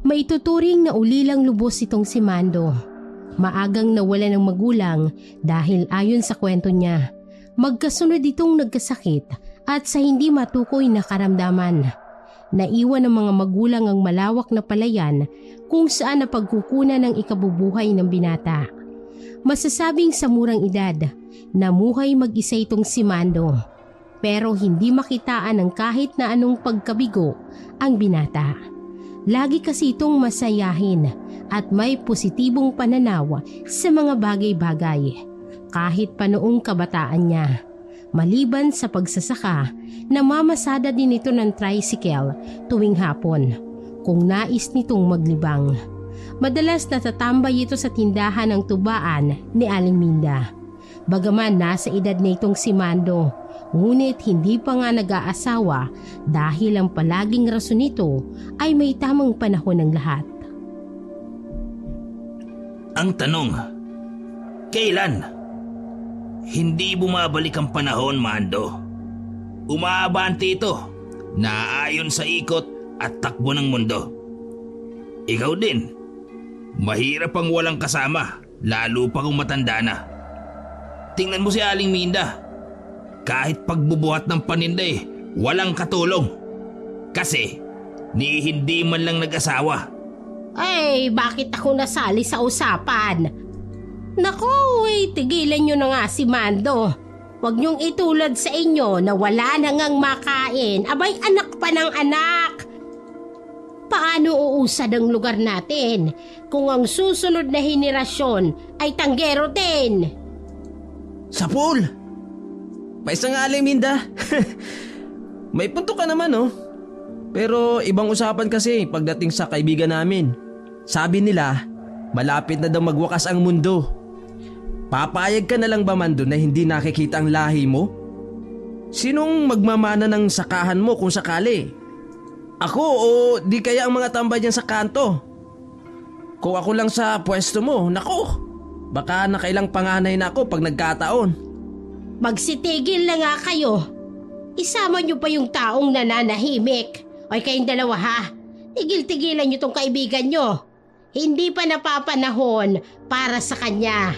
Maituturing na ulilang lubos itong si Mando. Maagang nawala ng magulang dahil ayon sa kwento niya, magkasunod itong nagkasakit at sa hindi matukoy na karamdaman. Naiwan ng mga magulang ang malawak na palayan kung saan napagkukunan ng ikabubuhay ng binata. Masasabing sa murang edad, namuhay mag-isa itong si Mando. Pero hindi makitaan ng kahit na anong pagkabigo ang binata. Lagi kasi itong masayahin at may positibong pananaw sa mga bagay-bagay kahit pa noong kabataan niya. Maliban sa pagsasaka, namamasada din ito ng tricycle tuwing hapon kung nais nitong maglibang. Madalas natatambay ito sa tindahan ng tubaan ni Aling Minda. Bagaman nasa edad na itong si Mando, ngunit hindi pa nga nag-aasawa dahil ang palaging rason nito ay may tamang panahon ng lahat. Ang tanong, kailan? Hindi bumabalik ang panahon, Mando. Umaabante ito, naayon sa ikot at takbo ng mundo. Ikaw din, mahirap ang walang kasama, lalo pa kung matanda na. Tingnan mo si Aling Minda. Kahit pagbubuhat ng paninda walang katulong. Kasi hindi man lang nag-asawa. Ay, bakit ako nasali sa usapan? Naku, tigilan nyo na nga si Mando. Huwag nyong itulad sa inyo na wala na ngang makain. Abay, anak pa ng anak. Paano uusad ang lugar natin kung ang susunod na henerasyon ay tanggero din? Sapul! Paisa nga, Aling Minda. May punto ka naman, oh. Pero ibang usapan kasi pagdating sa kaibigan namin. Sabi nila, malapit na daw magwakas ang mundo. Papayag ka na lang ba, Mando, na hindi nakikita ang lahi mo? Sinong magmamana ng sakahan mo kung sakali? Ako o di kaya ang mga tambay dyan sa kanto? Kung ako lang sa pwesto mo, nako, baka nakailang panganay na ako pag nagkataon. Magsitigil na nga kayo. Isama nyo pa yung taong nananahimik. Oy, kayong dalawa ha. Tigil-tigilan nyo tong kaibigan nyo. Hindi pa napapanahon para sa kanya.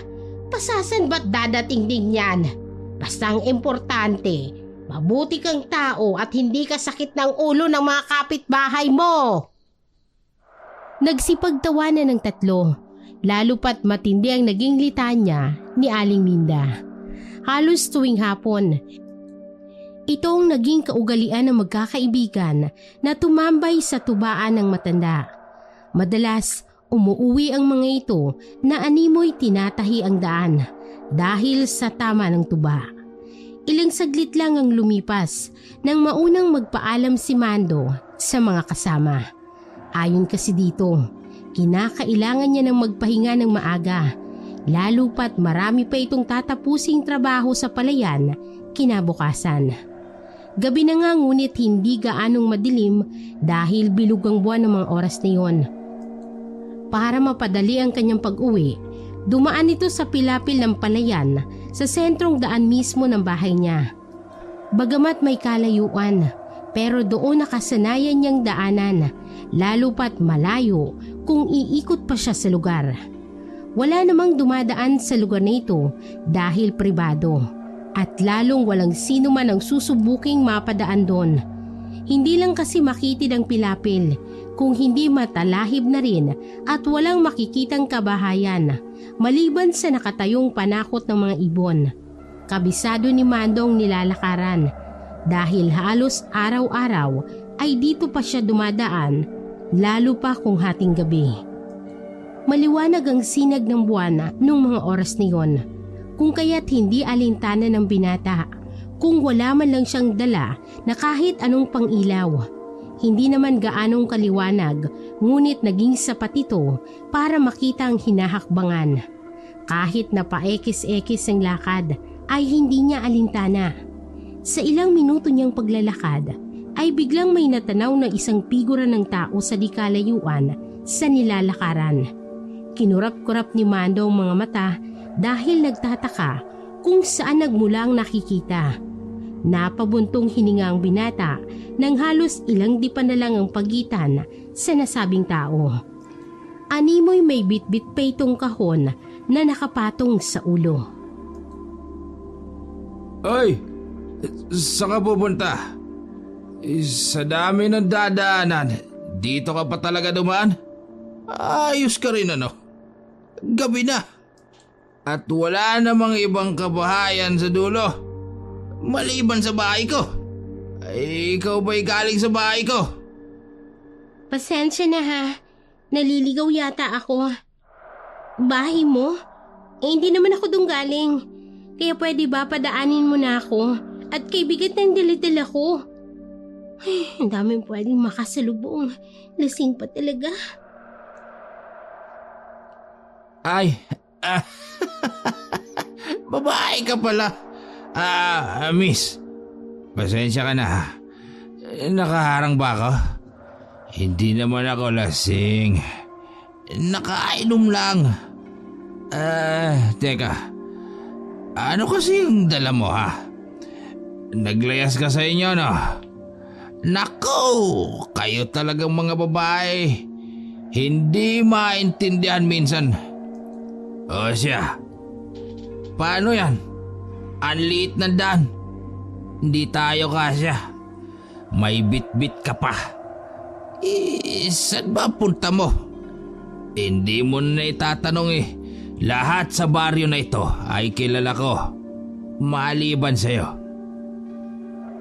Pasasan ba't dadating din yan? Basta ang importante, mabuti kang tao at hindi ka sakit ng ulo ng mga kapitbahay mo. Nagsipagtawanan ng tatlo, lalo pat matindi ang naging litanya ni Aling Minda. Halos tuwing hapon, ito ang naging kaugalian ng magkakaibigan na tumambay sa tubaan ng matanda. Madalas, umuuwi ang mga ito na animoy tinatahi ang daan dahil sa tama ng tuba. Ilang saglit lang ang lumipas nang maunang magpaalam si Mando sa mga kasama. Ayon kasi dito, kinakailangan niya ng magpahinga ng maaga. Lalo pat marami pa itong tatapusing trabaho sa palayan kinabukasan. Gabi na nga ngunit hindi gaanong madilim dahil bilog ang buwan ng mga oras na yon. Para mapadali ang kanyang pag-uwi, dumaan ito sa pilapil ng palayan sa sentrong daan mismo ng bahay niya. Bagamat may kalayuan, pero doon nakasanayan niyang daanan, lalo pat malayo kung iikot pa siya sa lugar. Wala namang dumadaan sa lugar na ito dahil pribado at lalong walang sino man ang susubuking mapadaan doon. Hindi lang kasi makitid ang pilapil, kung hindi matalahib na rin at walang makikitang kabahayan maliban sa nakatayong panakot ng mga ibon. Kabisado ni Mandong nilalakaran dahil halos araw-araw ay dito pa siya dumadaan, lalo pa kung hating gabi. Maliwanag ang sinag ng buwan nung mga oras na yon, kung kaya't hindi alintana ng binata kung wala man lang siyang dala na kahit anong pangilaw. Hindi naman gaanong kaliwanag, ngunit naging sapat ito para makita ang hinahakbangan. Kahit na paekis-ekis ang lakad, ay hindi niya alintana. Sa ilang minuto niyang paglalakad, ay biglang may natanaw na isang figura ng tao sa di kalayuan sa nilalakaran. Kinurap-kurap ni Mando ang mga mata dahil nagtataka kung saan nagmula ang nakikita. Napabuntong hininga ang binata nang halos ilang dipa na lang ang pagitan sa nasabing tao. Animoy may bitbit pa itong kahon na nakapatong sa ulo. Ay! Saan ka pupunta? Sa dami ng dadaanan, dito ka pa talaga dumaan? Ayos ka rin ano? Gabi na. At wala namang ibang kabahayan sa dulo. Maliban sa bahay ko. Ay, ikaw ba'y galing sa bahay ko? Pasensya na ha. Naliligaw yata ako. Bahay mo? Hindi naman ako dun galing. Kaya pwede ba padaanin mo na ako? At kay bigat ng dala-dala ko. Ay, ang daming pwedeng makasalubong. Lasing pa talaga. Ay, babae ka pala. Miss, pasensya ka na ha. Nakaharang ba ako? Hindi naman ako lasing. Nakainom lang. Teka. Ano kasi yung dala mo ha? Naglayas ka sa inyo no? Nako, kayo talagang mga babae. Hindi maintindihan minsan. O siya, paano yan? Ang liit ng daan. Hindi tayo kasya. May bit-bit ka pa. Saan ba punta mo? Hindi mo na itatanong eh. Lahat sa baryo na ito ay kilala ko. Maliban sa'yo.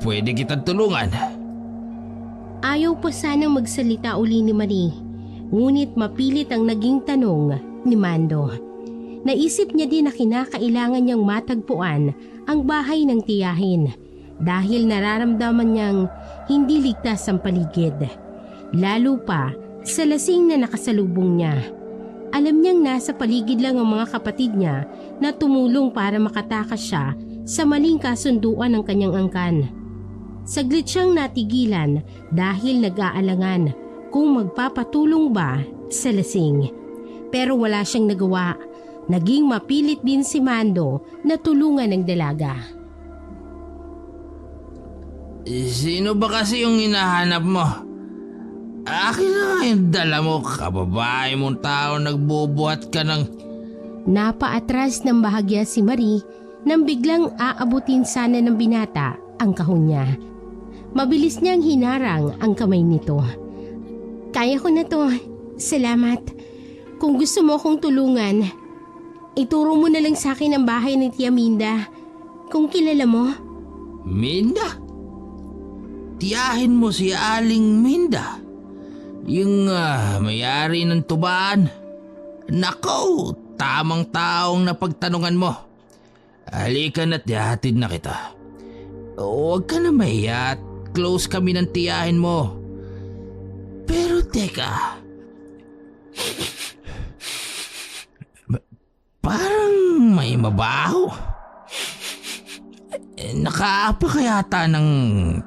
Pwede kitang tulungan. Ayaw pa sanang magsalita uli ni Marie. Ngunit mapilit ang naging tanong ni Mando. Naisip niya din na kinakailangan niyang matagpuan ang bahay ng tiyahin dahil nararamdaman niyang hindi ligtas ang paligid. Lalo pa sa lasing na nakasalubong niya. Alam niyang nasa paligid lang ang mga kapatid niya na tumulong para makatakas siya sa maling kasunduan ng kanyang angkan. Saglit siyang natigilan dahil nag-aalangan kung magpapatulong ba sa lasing. Pero wala siyang nagawa. Naging mapilit din si Mando na tulungan ng dalaga. Sino ba kasi yung hinahanap mo? Akin na yung dala mo, kababae mong tao, nagbubuhat ka ng... Napaatras ng bahagya si Marie nang biglang aabutin sana ng binata ang kahon niya. Mabilis niyang hinarang ang kamay nito. Kaya ko na to. Salamat. Kung gusto mo akong tulungan, ituro mo na lang sa akin ang bahay ni Tia Minda. Kung kilala mo. Minda? Tiyahin mo si Aling Minda? Yung may-ari ng tubaan? Nako, tamang taong napagtanungan mo. Halika na't ihatid na kita. Huwag ka na mahiya at close kami ng tiyahin mo. Pero teka, parang may mabaho. Nakaapa kayata ng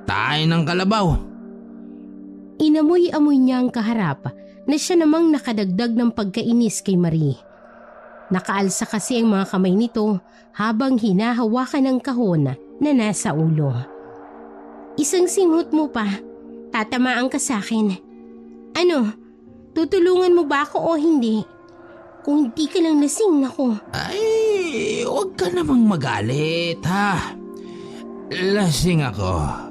tayo ng kalabaw. Inamoy-amoy niya ang kaharap na siya namang nakadagdag ng pagkainis kay Marie. Nakaalsa kasi ang mga kamay nito habang hinahawakan ang kahon na nasa ulo. Isang singhot mo pa, tatamaan ka sa akin. Ano, tutulungan mo ba ako o hindi? Kung hindi ka lang lasing ako. Ay, huwag ka namang magalit ha. Lasing ako.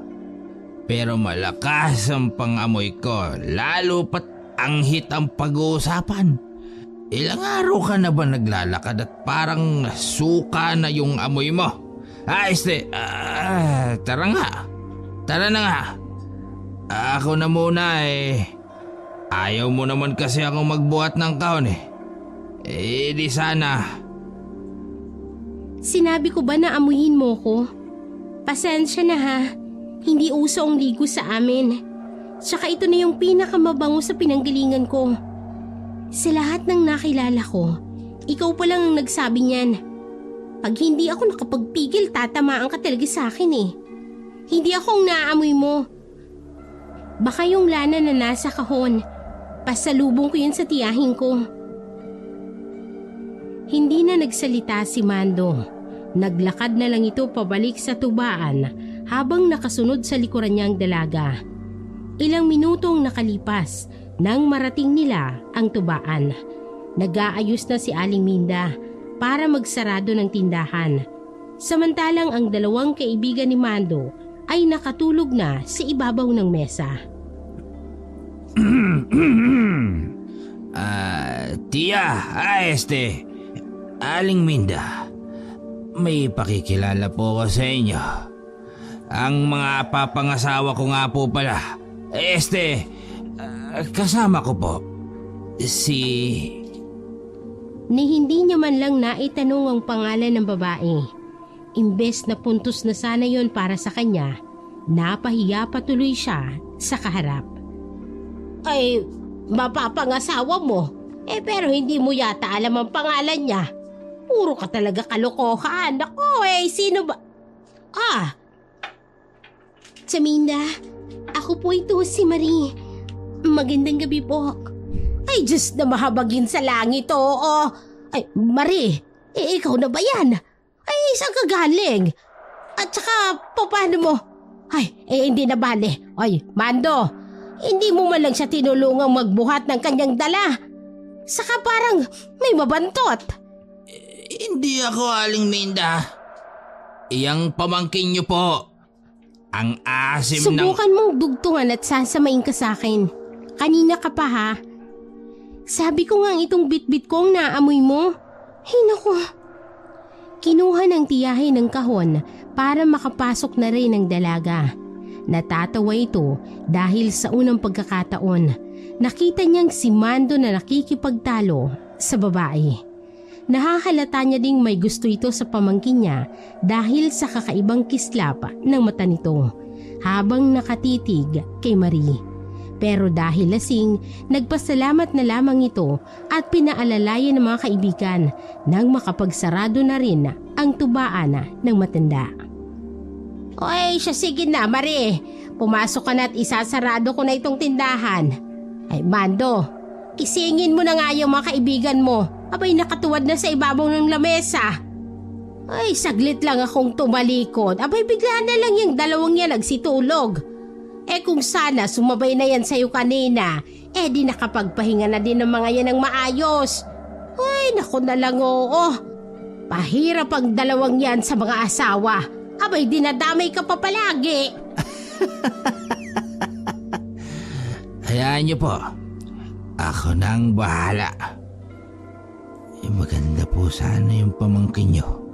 Pero malakas ang pangamoy ko, lalo pat anghit ang pag-uusapan. Ilang araw ka na ba naglalakad at parang suka na yung amoy mo? Tara nga. Tara na nga. Ako na muna eh. Ayaw mo naman kasi akong magbuhat ng kahon eh. Di sana. Sinabi ko ba na amuhin mo ko? Pasensya na ha. Hindi uso ang ligo sa amin. Tsaka ito na yung pinakamabango sa pinanggalingan ko. Sa lahat ng nakilala ko, ikaw pa lang ang nagsabi niyan. Pag hindi ako nakapagpigil, tatamaan ka talaga sa akin eh. Hindi ako ang naaamoy mo. Baka yung lana na nasa kahon. Pasalubong ko yun sa tiyahin ko. Hindi na nagsalita si Mando. Naglakad na lang ito pabalik sa tubaan habang nakasunod sa likuran niya ang dalaga. Ilang minutong nakalipas nang marating nila ang tubaan. Nag-aayos na si Aling Minda para magsarado ng tindahan. Samantalang ang dalawang kaibigan ni Mando ay nakatulog na sa ibabaw ng mesa. Tia, Aling Minda, may pakikilala po ko sa inyo. Ang mga papangasawa ko nga po pala. Kasama ko po. Ni hindi niya man lang naitanong ang pangalan ng babae. Imbes na puntos na sana yon para sa kanya, napahiya patuloy siya sa kaharap. Ay, mapapangasawa mo. Pero hindi mo yata alam ang pangalan niya. Puro ka talaga kalokohan. Ako sino ba? Saminda, ako po ito si Marie. Magandang gabi po. Ay, Diyos na mahabagin sa langit, oo. Ay, Marie, ikaw na ba yan? Ay, saan ka galing? At saka, paano mo? Ay, hindi na bale. Ay, Mando, hindi mo man lang siya tinulungang magbuhat ng kanyang dala. Saka parang may mabantot. Hindi ako, Aling Minda. Iyang pamangkin niyo po. Ang asim Subukan mong dugtungan at sasamain ka sa akin. Kanina ka pa ha. Sabi ko nga itong bitbit ko ang naamoy mo. Ay naku. Kinuha ng tiyahin ng kahon para makapasok na rin ang dalaga. Natatawa ito dahil sa unang pagkakataon, nakita niyang si Mando na nakikipagtalo sa babae. Nahahalata niya ding may gusto ito sa pamangkin niya dahil sa kakaibang kislap ng mata nito habang nakatitig kay Marie. Pero dahil lasing, nagpasalamat na lamang ito at pinaalalayan ng mga kaibigan nang makapagsarado na rin ang tubaan ng matanda. Oy, sige na Marie, pumasok ka na at isasarado ko na itong tindahan. Ay Mando, isingin mo na nga yung mga kaibigan mo. Abay nakatuwad na sa ibabaw ng lamesa. Ay, saglit lang akong tumalikod. Abay bigla na lang yung dalawang yan nagsitulog. Kung sana sumabay na yan sa'yo kanina, di nakapagpahinga na din ng mga yan ng maayos. Ay, naku na lang oo. Pahirap ang dalawang yan sa mga asawa. Abay dinadamay ka pa palagi. Hayaan niyo po. Ako nang bahala. Maganda po sana yung pamangkin niyo.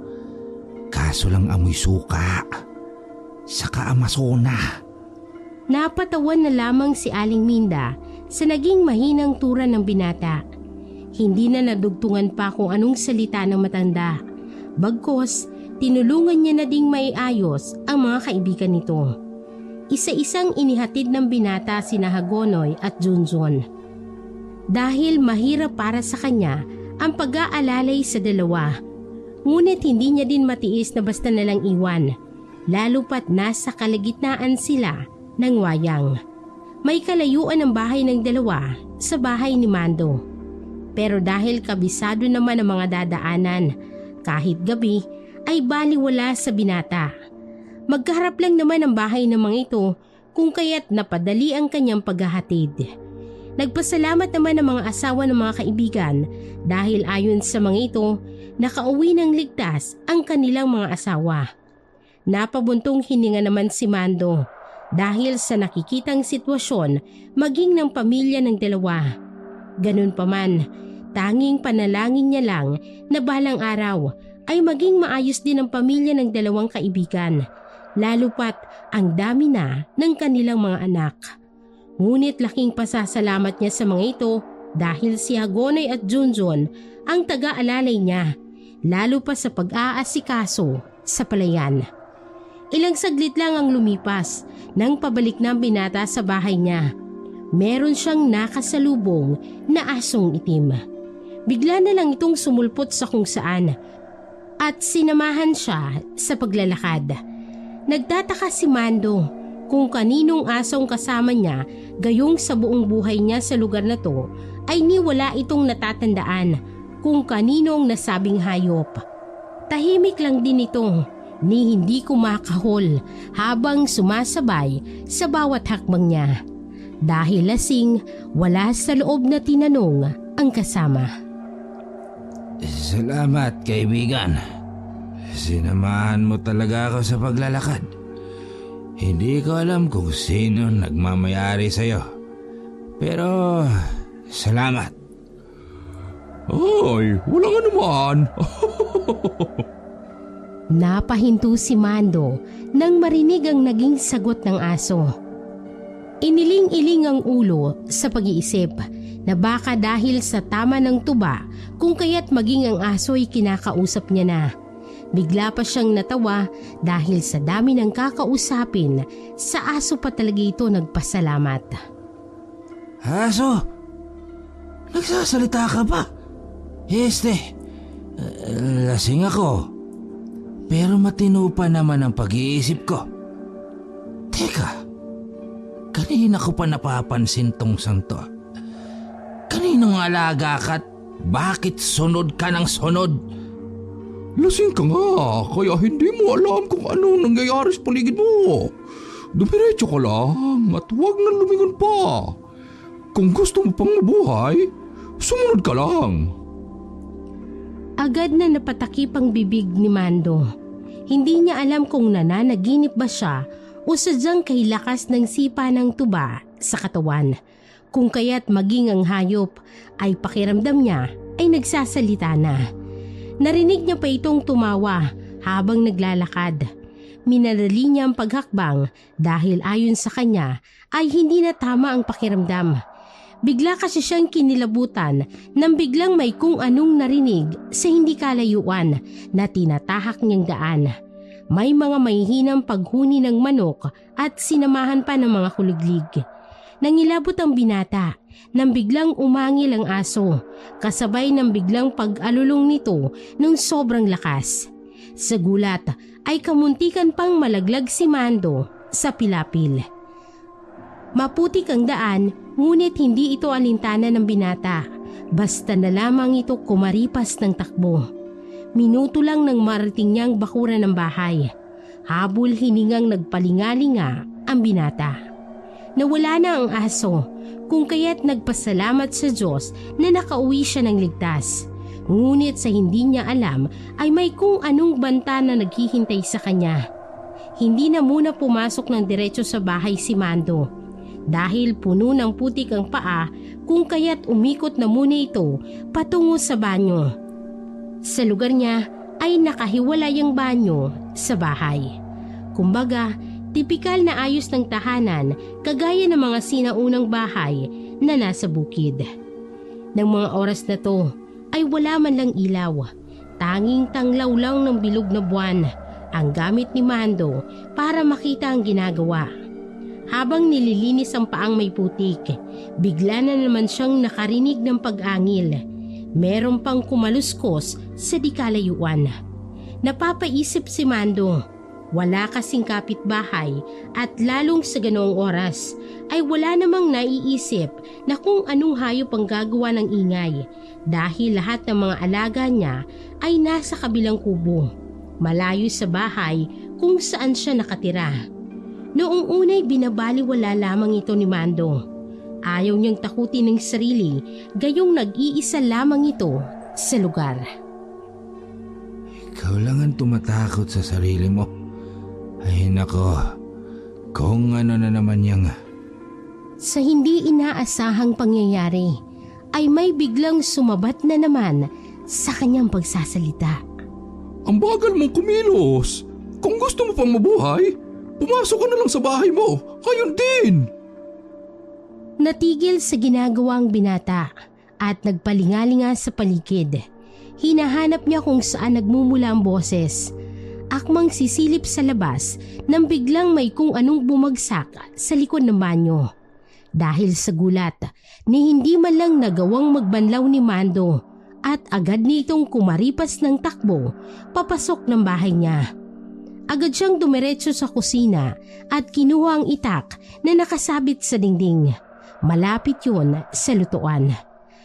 Kaso lang amoy suka. Saka amasona. Napatawan na lamang si Aling Minda sa naging mahinang tura ng binata. Hindi na nadugtungan pa kung anong salita ng matanda. Bagkos, tinulungan niya na ding maiayos ang mga kaibigan nito. Isa-isang inihatid ng binata sina Hagonoy at Junjun. Dahil mahirap para sa kanya ang pag-aalalay sa dalawa. Ngunit hindi niya din matiis na basta nalang iwan, lalo pat nasa kalagitnaan sila ng wayang. May kalayuan ang bahay ng dalawa sa bahay ni Mando. Pero dahil kabisado naman ang mga dadaanan, kahit gabi ay baliwala sa binata. Magkaharap lang naman ang bahay ng mga ito kung kaya't napadali ang kanyang paghahatid. Nagpasalamat naman ang mga asawa ng mga kaibigan dahil ayon sa mga ito, nakauwi ng ligtas ang kanilang mga asawa. Napabuntong hininga naman si Mando dahil sa nakikitang sitwasyon maging ng pamilya ng dalawa. Ganun pa man, tanging panalangin niya lang na balang araw ay maging maayos din ang pamilya ng dalawang kaibigan, lalo pat ang dami na ng kanilang mga anak. Ngunit laking pasasalamat niya sa mga ito dahil si Hagonoy at Junjun ang taga-alalay niya, lalo pa sa pag-aasikaso sa palayan. Ilang saglit lang ang lumipas nang pabalik ng binata sa bahay niya. Meron siyang nakasalubong na asong itim. Bigla na lang itong sumulpot sa kung saan at sinamahan siya sa paglalakad. Nagtataka si Mando kung kaninong asong kasama niya, gayong sa buong buhay niya sa lugar na to ay niwala itong natatandaan kung kaninong nasabing hayop. Tahimik lang din ito ni hindi kumakahol habang sumasabay sa bawat hakbang niya. Dahil lasing, wala sa loob na tinanong ang kasama. Salamat, kaibigan. Sinamahan mo talaga ako sa paglalakad. Hindi ko alam kung sino nagmamayari sa'yo. Pero salamat. Ay, walang anuman. Napahinto si Mando nang marinig ang naging sagot ng aso. Iniling-iling ang ulo sa pag-iisip na baka dahil sa tama ng tuba kung kaya't maging ang aso ay kinakausap niya na. Bigla pa siyang natawa dahil sa dami ng kakausapin, sa aso pa talaga ito nagpasalamat. Aso? Nagsasalita ka ba? Lasing ako. Pero matino pa naman ang pag-iisip ko. Teka, kanina ko pa napapansin tong santo. Kaninong alaga ka't bakit sunod ka ng sunod? Lasing ka nga, kaya hindi mo alam kung ano nangyayari sa paligid mo. Dumiretso ka lang at huwag na lumingon pa. Kung gusto mo pang mabuhay, sumunod ka lang. Agad na napatakip ang bibig ni Mando. Hindi niya alam kung nananaginip ba siya o sadyang kay lakas ng sipa ng tuba sa katawan. Kung kaya't maging ang hayop ay pakiramdam niya ay nagsasalita na. Narinig niya pa itong tumawa habang naglalakad. Minadali niya ang paghakbang dahil ayon sa kanya ay hindi na tama ang pakiramdam. Bigla kasi siyang kinilabutan nang biglang may kung anong narinig sa hindi kalayuan na tinatahak niyang daan. May mga mahihinang paghuni ng manok at sinamahan pa ng mga kuliglig. Nangilabot ang binata nang biglang umangil ang aso, kasabay ng biglang pag-alulong nito ng sobrang lakas. Sa gulat ay kamuntikan pang malaglag si Mando sa pilapil. Maputik ang daan, ngunit hindi ito alintana ng binata. Basta na lamang ito kumaripas ng takbo. Minuto lang nang marating niyang bakuran ng bahay. Habol hiningang nagpalingalinga ang binata. Nawala na ang aso, kung kaya't nagpasalamat sa Diyos na nakauwi siya ng ligtas. Ngunit sa hindi niya alam ay may kung anong banta na naghihintay sa kanya. Hindi na muna pumasok ng diretso sa bahay si Mando. Dahil puno ng putik ang paa, kung kaya't umikot na muna ito patungo sa banyo. Sa lugar niya ay nakahiwalay ang banyo sa bahay. Kumbaga, tipikal na ayos ng tahanan kagaya ng mga sinaunang bahay na nasa bukid. Nang mga oras na to ay wala man lang ilaw. Tanging tanglaw lang ng bilog na buwan ang gamit ni Mando para makita ang ginagawa. Habang nililinis ang paang may putik, bigla na naman siyang nakarinig ng pag-angil. Meron pang kumaluskos sa di kalayuan. Napapaisip si Mando. Wala kasing kapitbahay at lalong sa ganoong oras ay wala namang naiisip na kung anong hayop ang gagawa ng ingay dahil lahat ng mga alaga niya ay nasa kabilang kubo, malayo sa bahay kung saan siya nakatira. Noong unay binabaliwala lamang ito ni Mando. Ayaw niyang takutin ng sarili, gayong nag-iisa lamang ito sa lugar. Ikaw lang ang tumatakot sa sarili mo. Ay nako, kung ano na naman yang... Sa hindi inaasahang pangyayari, ay may biglang sumabat na naman sa kanyang pagsasalita. Ang bagal mong kumilos. Kung gusto mo pang mabuhay, pumasok ka na lang sa bahay mo. Ayun din. Natigil sa ginagawang binata at nagpalingalinga sa paligid. Hinahanap niya kung saan nagmumula ang boses. Akmang sisilip sa labas nang biglang may kung anong bumagsak sa likod ng banyo. Dahil sa gulat, ni hindi man lang nagawang magbanlaw ni Mando at agad nitong kumaripas ng takbo papasok ng bahay niya. Agad siyang dumiretso sa kusina at kinuha ang itak na nakasabit sa dingding. Malapit yun sa lutuan.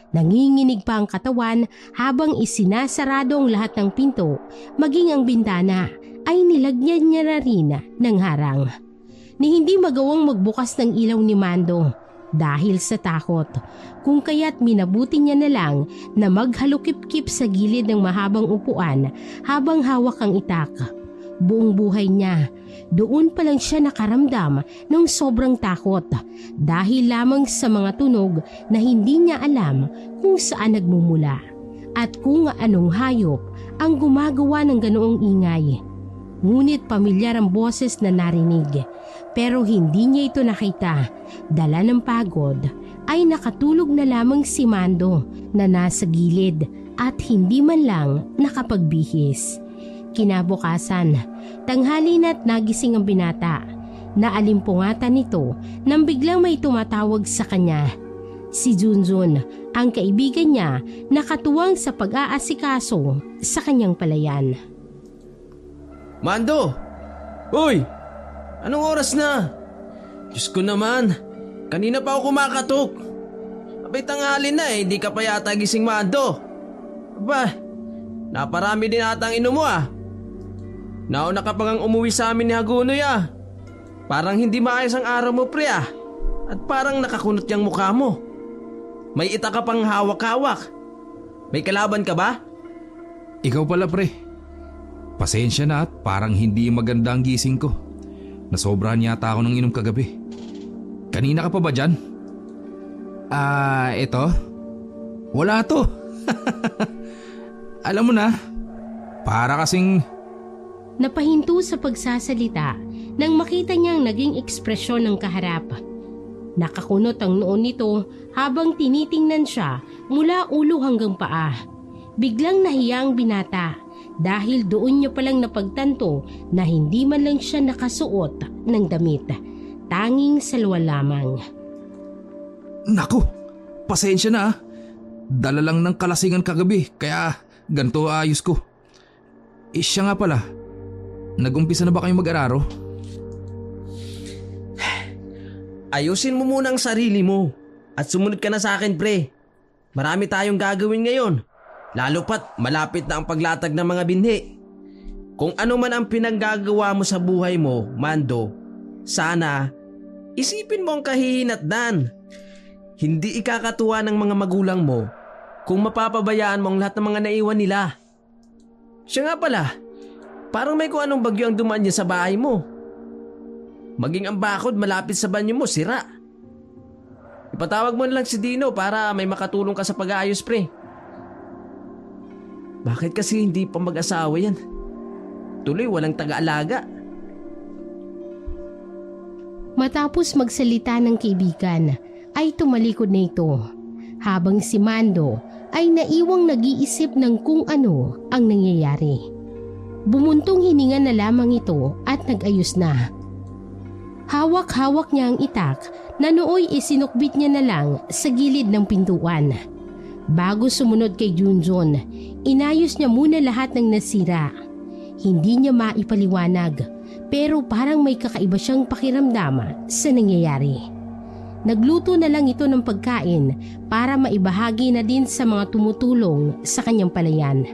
Nanginginig pa ang katawan habang isinasarado ang lahat ng pinto, maging ang bintana, ay nilagyan niya na rin ng harang. Ni hindi magawang magbukas ng ilaw ni Mando dahil sa takot, kung kaya't minabuti niya na lang na maghalukip-kip sa gilid ng mahabang upuan habang hawak ang itak. Buong buhay niya, doon pa lang siya nakaramdam ng sobrang takot dahil lamang sa mga tunog na hindi niya alam kung saan nagmumula at kung anong hayop ang gumagawa ng ganoong ingay. Ngunit pamilyar ang boses na narinig, pero hindi niya ito nakita. Dala ng pagod ay nakatulog na lamang si Mando na nasa gilid at hindi man lang nakapagbihis. Kinabukasan, tanghali na't nagising ang binata. Naalimpungatan nito nang biglang may tumatawag sa kanya. Si Junjun, ang kaibigan niya, nakatuwang sa pag-aasikaso sa kanyang palayan. Mando! Uy! Anong oras na? Diyos ko naman, kanina pa ako kumakatok. Abay tanghali na eh, di ka pa yata gising, Mando. Aba, naparami din ata ang inom mo ah. Nauna ka pa ngang umuwi sa amin ni Hagunoy ah. Parang hindi maayos ang araw mo, pre ah. At parang nakakunot yung mukha mo. May ita ka pang hawak-hawak. May kalaban ka ba? Ikaw pala pre. Pasensya na at parang hindi maganda ang gising ko. Nasobrahan yata ako ng inom kagabi. Kanina ka pa ba dyan? Eto? Wala to. Alam mo na, para kasing... Napahinto sa pagsasalita nang makita niyang naging ekspresyon ng kaharap. Nakakunot ang noon nito habang tinitingnan siya mula ulo hanggang paa. Biglang nahiya ang binata dahil doon niya palang napagtanto na hindi man lang siya nakasuot ng damit. Tanging salwa lamang. Naku, pasensya na ah. Dala lang ng kalasingan kagabi kaya ganito ayos ko. Siya nga pala, nag-umpisa na ba kayong mag-araro? Ayusin mo muna ang sarili mo at sumunod ka na sa akin, pre. Marami tayong gagawin ngayon, lalo pat malapit na ang paglatag ng mga binhi. Kung ano man ang pinanggagawa mo sa buhay mo, Mando, sana isipin mo ang kahihinatnan. Hindi ikakatuwa ng mga magulang mo kung mapapabayaan mo ang lahat ng mga naiwan nila. Siya nga pala, parang may kung anong bagyo ang dumaan niya sa bahay mo. Maging ang bakod malapit sa banyo mo, sira. Ipatawag mo na lang si Dino para may makatulong ka sa pag-aayos, pre. Bakit kasi hindi pa mag-asawa yan? Tuloy walang taga-alaga. Matapos magsalita ng kaibigan, ay tumalikod na ito. Habang si Mando ay naiwang nag-iisip ng kung ano ang nangyayari. Bumuntong hininga na lamang ito at nag-ayos na. Hawak-hawak niya ang itak na nooy isinukbit niya na lang sa gilid ng pintuan. Bago sumunod kay Junjun, inayos niya muna lahat ng nasira. Hindi niya maipaliwanag pero parang may kakaiba siyang pakiramdam sa nangyayari. Nagluto na lang ito ng pagkain para maibahagi na din sa mga tumutulong sa kanyang palayan.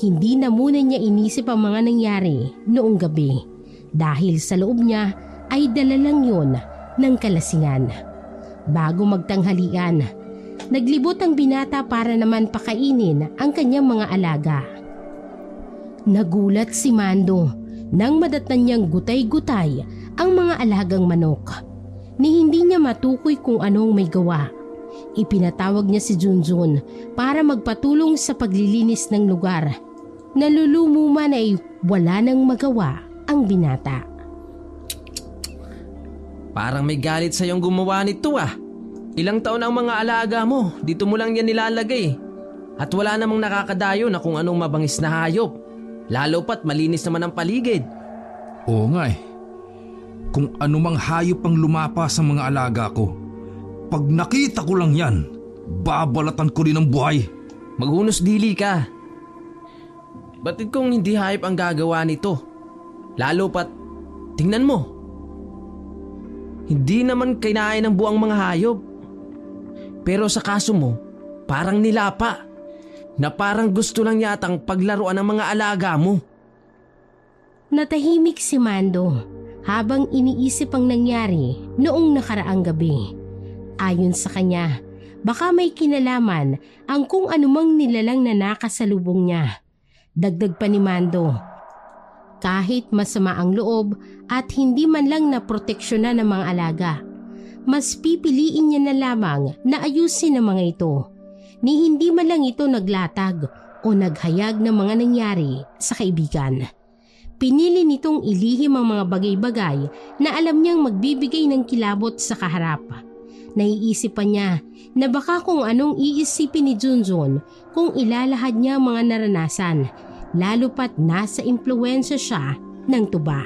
Hindi na muna niya inisip ang mga nangyari noong gabi dahil sa loob niya ay dala lang yun ng kalasingan. Bago magtanghalian, naglibot ang binata para naman pakainin ang kanyang mga alaga. Nagulat si Mando nang madatnan niyang gutay-gutay ang mga alagang manok. Ni hindi niya matukoy kung anong may gawa. Ipinatawag niya si Junjun para magpatulong sa paglilinis ng lugar. Nalulumuman ay wala nang magawa ang binata. Parang may galit sa iyong gumawa nito ah. Ilang taon ang mga alaga mo, dito mo lang yan nilalagay. At wala namang nakakadayo na kung anong mabangis na hayop. Lalo pat malinis naman ang paligid. Oo nga eh. Kung anumang hayop ang lumapas sa mga alaga ko, pag nakita ko lang yan, babalatan ko rin ang buhay. Maghunos dili ka. Batid kong hindi hayop ang gagawa nito. Lalo pat, tingnan mo. Hindi naman kinain ng buang mga hayop. Pero sa kaso mo, parang nilapa. Na parang gusto lang yatang paglaruan ng mga alaga mo. Natahimik si Mando habang iniisip ang nangyari noong nakaraang gabi. Ayon sa kanya, baka may kinalaman ang kung anumang nilalang na nakasalubong niya. Dagdag pa ni Mando, kahit masama ang loob at hindi man lang naproteksyonan ng mga alaga, mas pipiliin niya na lamang na ayusin ang mga ito, ni hindi man lang ito naglatag o naghayag ng mga nangyari sa kaibigan. Pinili nitong ilihim ang mga bagay-bagay na alam niyang magbibigay ng kilabot sa kaharap. Naiisip pa niya na baka kung anong iisipin ni Junjun kung ilalahad niya ang mga naranasan, lalo pat nasa impluwensya siya ng tuba.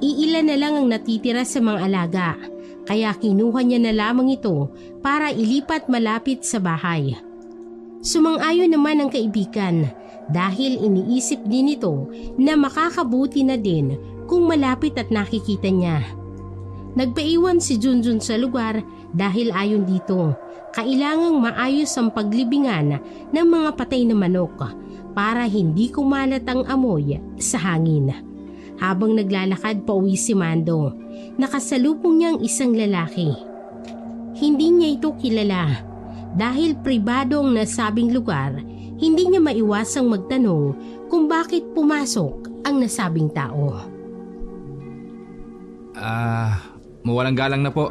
Iilan na lang ang natitira sa mga alaga, kaya kinuha niya na lamang ito para ilipat malapit sa bahay. Sumang-ayon naman ang kaibigan dahil iniisip din ito na makakabuti na din kung malapit at nakikita niya. Nagpaiwan si Junjun sa lugar dahil ayon dito, kailangang maayos ang paglibingan ng mga patay na manok para hindi kumalat ang amoy sa hangin. Habang naglalakad pa uwi si Mando, nakasalubong niya ang isang lalaki. Hindi niya ito kilala. Dahil pribado ang nasabing lugar, hindi niya maiwasang magtanong kung bakit pumasok ang nasabing tao. Mawalang galang na po.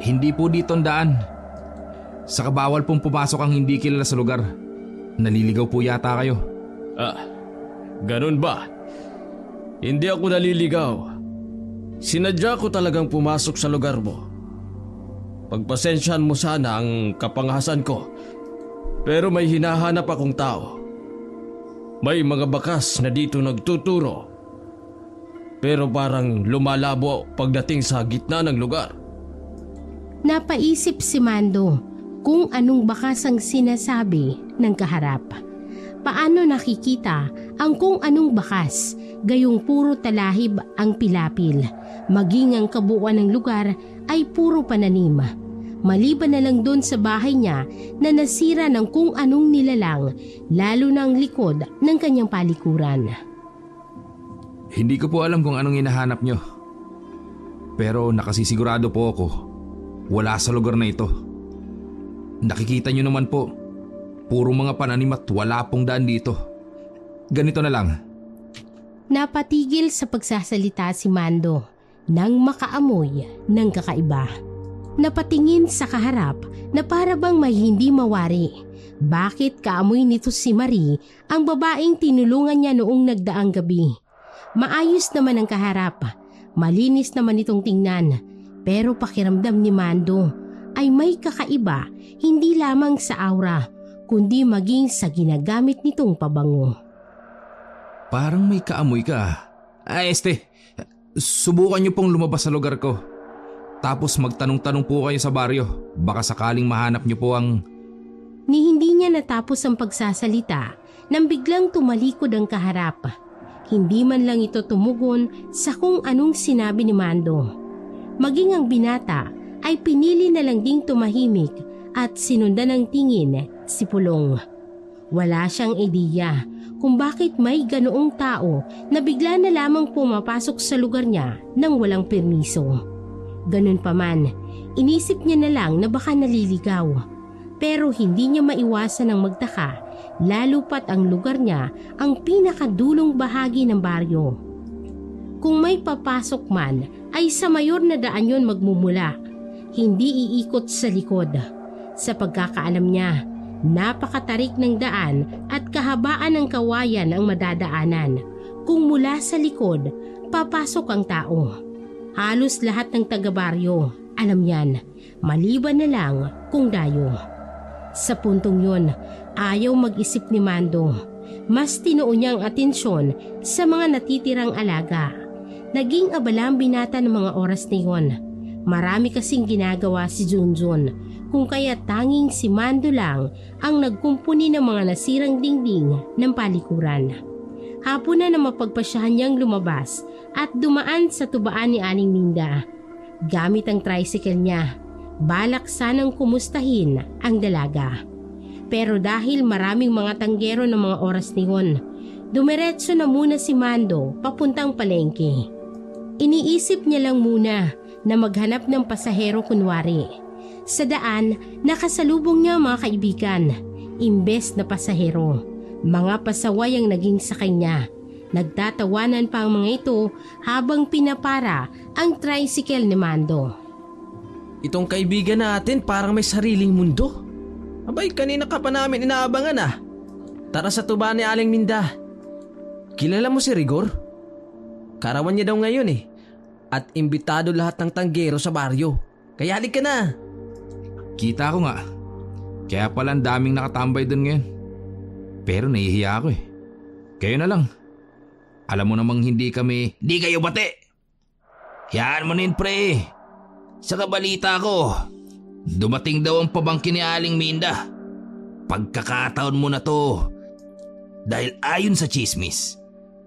Hindi po dito ang daan. Saka bawal pong pumasok ang hindi kilala sa lugar. Naliligaw po yata kayo. Ganun ba? Hindi ako naliligaw. Sinadya ko talagang pumasok sa lugar mo. Pagpasensyahan mo sana ang kapangahasan ko, pero may hinahanap akong tao. May mga bakas na dito nagtuturo, pero parang lumalabo pagdating sa gitna ng lugar. Napaisip si Mando kung anong bakas ang sinasabi ng kaharap. Paano nakikita ang kung anong bakas, gayong puro talahib ang pilapil, maging ang kabuuan ng lugar ay puro pananim. Maliban na lang doon sa bahay niya na nasira ng kung anong nilalang, lalo na ang likod ng kanyang palikuran. Hindi ko po alam kung anong hinahanap nyo. Pero nakasisigurado po ako, wala sa lugar na ito. Nakikita nyo naman po, puro mga pananim at wala pong daan dito. Ganito na lang. Napatigil sa pagsasalita si Mando nang makaamoy ng kakaiba. Napatingin sa kaharap na para bang may hindi mawari. Bakit kaamoy nito si Marie, ang babaeng tinulungan niya noong nagdaang gabi? Maayos naman ang kaharap, malinis naman itong tingnan, pero pakiramdam ni Mando ay may kakaiba, hindi lamang sa aura, kundi maging sa ginagamit nitong pabango. Parang may kaamoy ka. Subukan nyo pong lumabas sa lugar ko. Tapos magtanong-tanong po kayo sa baryo. Baka sakaling mahanap nyo po ang... Ni hindi niya natapos ang pagsasalita nang biglang tumalikod ang kaharap. Hindi man lang ito tumugon sa kung anong sinabi ni Mando. Maging ang binata ay pinili na lang ding tumahimik at sinundan ng tingin si Pulong. Wala siyang ideya kung bakit may ganoong tao na bigla na lamang pumapasok sa lugar niya nang walang permiso. Ganun pa man, inisip niya na lang na baka naliligaw. Pero hindi niya maiwasan ang magtaka, lalo pat ang lugar niya ang pinakadulong bahagi ng baryo. Kung may papasok man, ay sa mayor na daan yon magmumula, hindi iikot sa likod. Sa pagkakaalam niya, napakatarik ng daan at kahabaan ng kawayan ang madadaanan. Kung mula sa likod, papasok ang tao. Halos lahat ng taga-baryo, alam yan, maliban na lang kung dayo. Sa puntong yun, ayaw mag-isip ni Mando. Mas tinuon niya ang atensyon sa mga natitirang alaga. Naging abala ang binata ng mga oras na yun. Marami kasing ginagawa si Junjun, kung kaya tanging si Mando lang ang nagkumpuni ng mga nasirang dingding ng palikuran. Hapon na mapagpasyahan niyang lumabas at dumaan sa tubaan ni Aling Minda. Gamit ang tricycle niya, balak sanang kumustahin ang dalaga. Pero dahil maraming mga tanggero ng mga oras niyon, Dumiretso na muna si Mando papuntang palengke. Iniisip niya lang muna na maghanap ng pasahero kunwari. Sa daan, nakasalubong niya mga kaibigan, imbes na pasahero. Mga pasaway ang naging sakay niya. Nagtatawanan pa ang mga ito habang pinapara ang tricycle ni Mando. Itong kaibigan natin parang may sariling mundo. Abay, kanina ka pa namin inaabangan ah. Tara sa tuba ni Aling Minda. Kilala mo si Rigor? Karawan niya daw ngayon eh. At imbitado lahat ng tanggero sa baryo. Kaya halik ka na. Kita ko nga. Kaya pala ang daming nakatambay doon ngayon. Pero nahihiya ako eh. Kayo na lang. Alam mo namang hindi kami... Di kayo bate! Hayaan mo na yun, pre. Sa kabalita ko, dumating daw ang pabangkin ni Aling Minda. Pagkakataon mo na to. Dahil ayon sa chismis,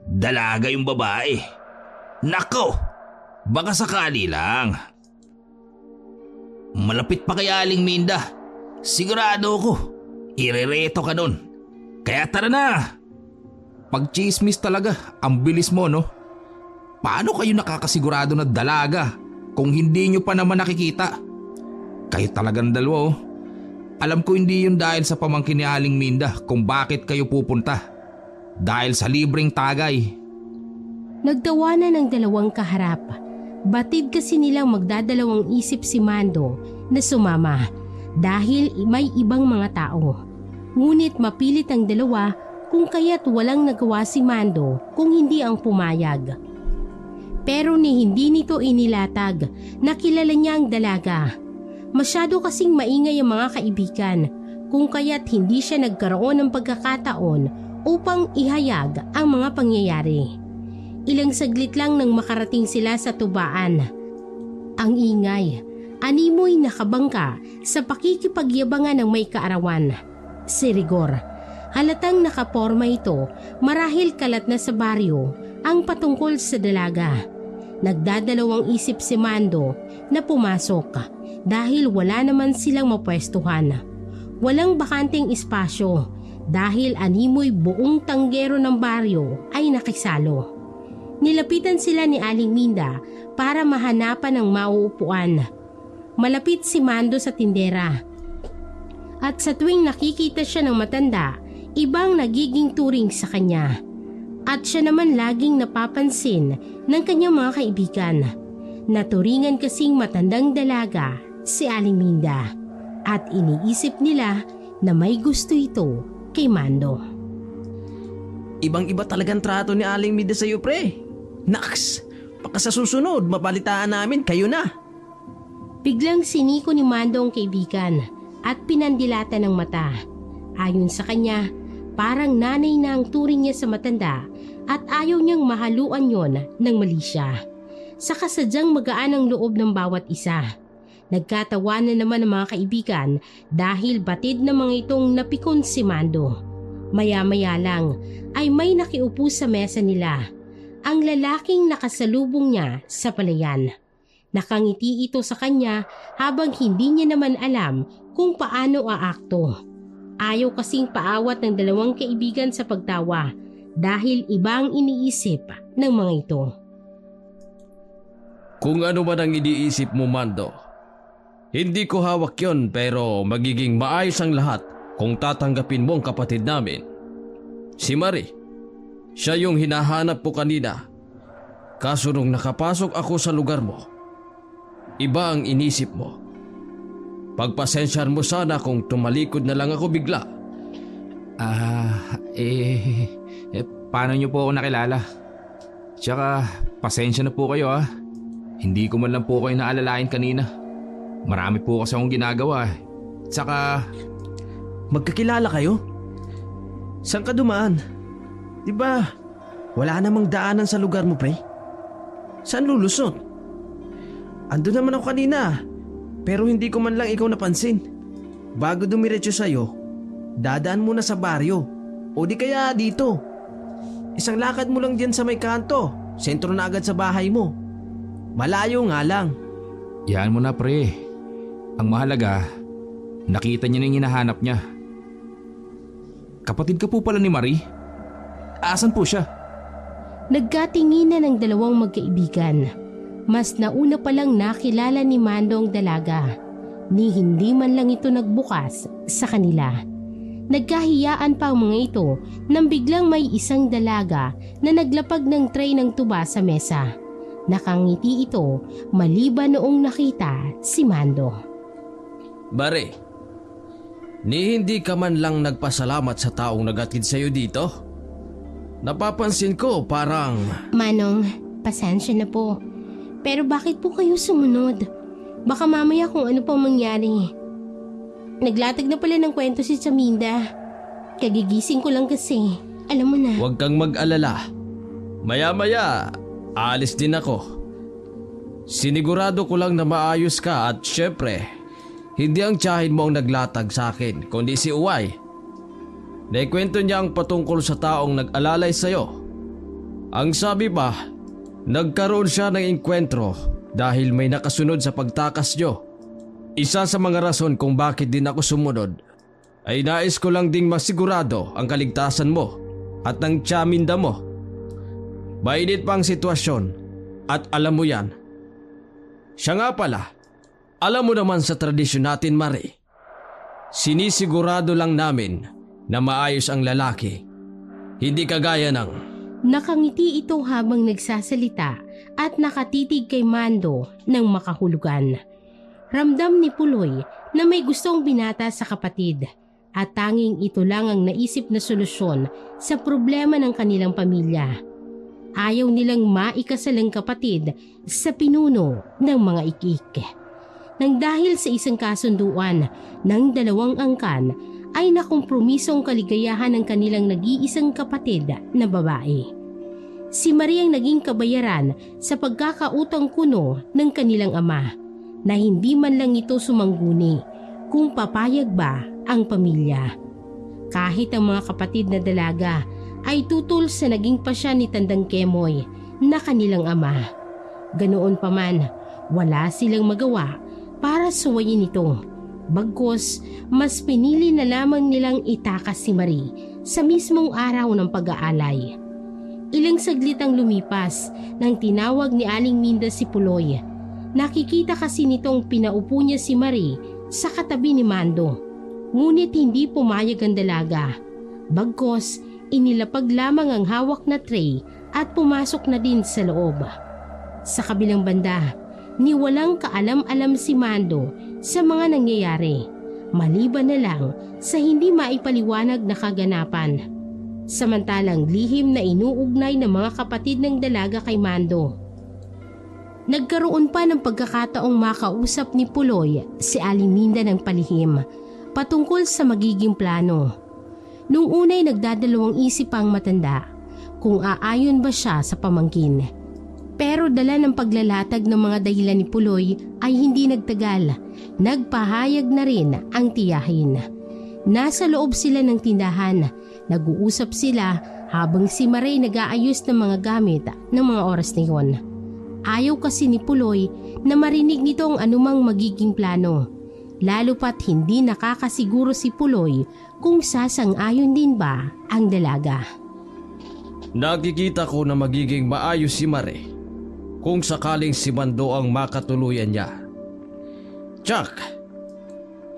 dalaga yung babae. Nako! Baka sakali lang. Malapit pa kay Aling Minda. Sigurado ko, irereto ka nun. Kaya tara na! Pag chismis talaga, ang bilis mo no? Paano kayo nakakasigurado na dalaga kung hindi nyo pa naman nakikita? Kayo talagang dalawa oh. Alam ko hindi yun dahil sa pamangkin ni Aling Minda kung bakit kayo pupunta. Dahil sa libreng tagay. Nagtawanan ng dalawang kaharap. Batid kasi nilang magdadalawang isip si Mando na sumama dahil may ibang mga tao. Ngunit mapilit ang dalawa kung kaya't walang nagawa si Mando kung hindi ang pumayag. Pero hindi nito inilatag na kilala niya ang dalaga. Masyado kasing maingay ang mga kaibigan kung kaya't hindi siya nagkaroon ng pagkakataon upang ihayag ang mga pangyayari. Ilang saglit lang nang makarating sila sa tubaan. Ang ingay, animoy nakabangka sa pakikipagyabangan ng may kaarawan. Si Rigor. Halatang nakaporma ito marahil kalat na sa baryo ang patungkol sa dalaga. Nagdadalawang isip si Mando na pumasok dahil wala naman silang mapwestuhan. Walang bakanteng espasyo dahil animoy buong tanggero ng baryo ay nakisalo. Nilapitan sila ni Aling Minda para mahanapan ng mauupuan. Malapit si Mando sa tindera. At sa tuwing nakikita siya ng matanda, ibang nagiging turing sa kanya. At siya naman laging napapansin ng kanyang mga kaibigan. Naturingan kasing matandang dalaga si Aling Minda. At iniisip nila na may gusto ito kay Mando. Ibang-iba talagang trato ni Aling Minda sa'yo, pre. Naks! Baka sa susunod, mabalitaan namin, kayo na. Biglang siniko ni Mando ang kaibigan at pinandilata ng mata. Ayon sa kanya, parang nanay na ang turing niya sa matanda at ayaw niyang mahaluan yon ng mali siya. Sa kasadyang magaan ang loob ng bawat isa. Nagkatawanan naman ang mga kaibigan dahil batid na mga itong napikon si Mando. Maya-maya lang ay may nakiupo sa mesa nila. Ang lalaking nakasalubong niya sa palayan. Nakangiti ito sa kanya habang hindi niya naman alam kung paano aakto. Ayaw kasing paawat ng dalawang kaibigan sa pagtawa dahil ibang iniisip ng mga ito. Kung ano man ang iniisip mo, Mando, hindi ko hawak yon pero magiging maayos ang lahat kung tatanggapin mo ang kapatid namin. Si Marie. Siya yung hinahanap po kanina. Kaso nung nakapasok ako sa lugar mo, iba ang inisip mo. Pagpasensyahan mo sana kung tumalikod na lang ako bigla. Paano niyo po ako nakilala? Tsaka, pasensya na po kayo ah. Hindi ko man lang po kayo naalalain kanina. Marami po kasi akong ginagawa eh. Tsaka... Magkakilala kayo? Saan ka dumaan? Diba, wala namang daanan sa lugar mo, pre? Saan lulusot? Ando naman ako kanina, pero hindi ko man lang ikaw napansin. Bago dumiretso sa'yo, dadaan muna sa baryo. O di kaya dito. Isang lakad mo lang dyan sa may kanto, sentro na agad sa bahay mo. Malayo nga lang. Yan mo na pre. Ang mahalaga, nakita niya na yung hinahanap niya. Kapatid ka po pala ni Marie? Asan po siya? Nagkatinginan ng dalawang magkaibigan. Mas nauna palang nakilala ni Mando ang dalaga. Ni hindi man lang ito nagbukas sa kanila. Nagkahiyaan pa ang mga ito nang biglang may isang dalaga na naglapag ng tray ng tuba sa mesa. Nakangiti ito maliban noong nakita si Mando. Bare, ni hindi ka man lang nagpasalamat sa taong nagatid sa'yo dito? Napapansin ko parang... Manong, pasensya na po. Pero bakit po kayo sumunod? Baka mamaya kung ano pa mangyari. Naglatag na pala ng kwento si Chaminda. Kagigising ko lang kasi. Alam mo na. Huwag kang mag-alala. Maya-maya, alis din ako. Sinigurado ko lang na maayos ka at syempre, hindi ang tiyahin mo ang naglatag sa akin, kundi si Uway. Naikwento niya ang patungkol sa taong nag-alalay sa'yo. Ang sabi pa, nagkaroon siya ng engkwentro dahil may nakasunod sa pagtakas niyo. Isa sa mga rason kung bakit din ako sumunod ay nais ko lang ding masigurado ang kaligtasan mo at ng Chaminda mo. Mainit pa ang sitwasyon at alam mo yan. Siya nga pala, alam mo naman sa tradisyon natin, Marie, sinisigurado lang namin na maayos ang lalaki. Hindi kagaya ng... Nakangiti ito habang nagsasalita at nakatitig kay Mando ng makahulugan. Ramdam ni Puloy na may gustong binata sa kapatid at tanging ito lang ang naisip na solusyon sa problema ng kanilang pamilya. Ayaw nilang maikasalang kapatid sa pinuno ng mga ikik. Nang dahil sa isang kasunduan ng dalawang angkan ay nakompromiso ang kaligayahan ng kanilang nag-iisang kapatid na babae. Si Maria ang naging kabayaran sa pagkakautang kuno ng kanilang ama na hindi man lang ito sumangguni kung papayag ba ang pamilya. Kahit ang mga kapatid na dalaga ay tutol sa naging pasya ni Tandang Kemoy na kanilang ama. Ganoon pa man, wala silang magawa para suwayin ito. Bagkus, mas pinili na lamang nilang itakas si Marie sa mismong araw ng pag-aalay. Ilang saglit ang lumipas nang tinawag ni Aling Minda si Puloy. Nakikita kasi nitong pinaupo niya si Marie sa katabi ni Mando. Ngunit hindi pumayag ang dalaga. Bagkus, inilapag lamang ang hawak na tray at pumasok na din sa loob. Sa kabilang banda, ni walang kaalam-alam si Mando sa mga nangyayari, maliban na lang sa hindi maipaliwanag na kaganapan. Samantalang lihim na inuugnay ng mga kapatid ng dalaga kay Mando. Nagkaroon pa ng pagkakataong makausap ni Puloy si Aling Minda ng palihim patungkol sa magiging plano. Nung unay nagdadalawang isip ang matanda kung aayon ba siya sa pamangkin. Pero dala ng paglalatag ng mga dahilan ni Puloy ay hindi nagtagal. Nagpahayag na rin ang tiyahin. Nasa loob sila ng tindahan. Nag-uusap sila habang si Marie nag-aayos ng mga gamit ng mga oras na yun. Ayaw kasi ni Puloy na marinig nito ang anumang magiging plano. Lalo pat hindi nakakasiguro si Puloy kung sasang-ayon din ba ang dalaga. Nakikita ko na magiging maayos si Marie kung sakaling si Mando ang makatuluyan niya. Tsak,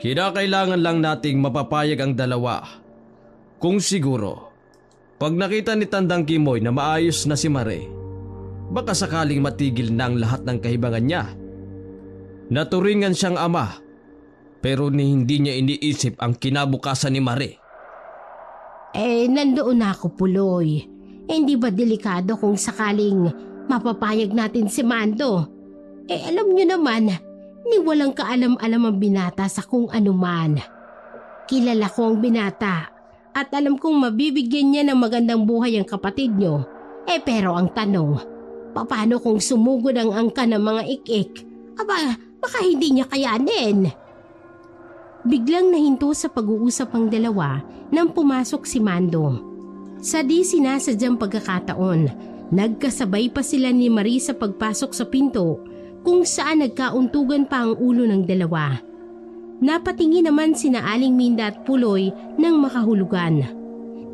kinakailangan lang nating mapapayag ang dalawa. Kung siguro, pag nakita ni Tandang Kimoy na maayos na si Marie, baka sakaling matigil na ang lahat ng kahibangan niya. Naturingan siyang ama, pero hindi niya iniisip ang kinabukasan ni Marie. Nandoon na ako, Puloy. Hindi ba delikado kung sakaling mapapayag natin si Mando? Alam niyo naman, ni walang kaalam-alam ang binata sa kung anuman. Kilala ko ang binata at alam kong mabibigyan niya ng magandang buhay ang kapatid niyo. Pero ang tanong, paano kung sumugod ang angka ng mga ik-ik? Baka hindi niya kayanin. Biglang nahinto sa pag-uusap ang dalawa nang pumasok si Mando. Sa di sinasadyang pagkakataon, nagkasabay pa sila ni Marie sa pagpasok sa pinto kung saan nagkauntugan pa ang ulo ng dalawa. Napatingin naman sina Aling Minda at Puloy ng makahulugan.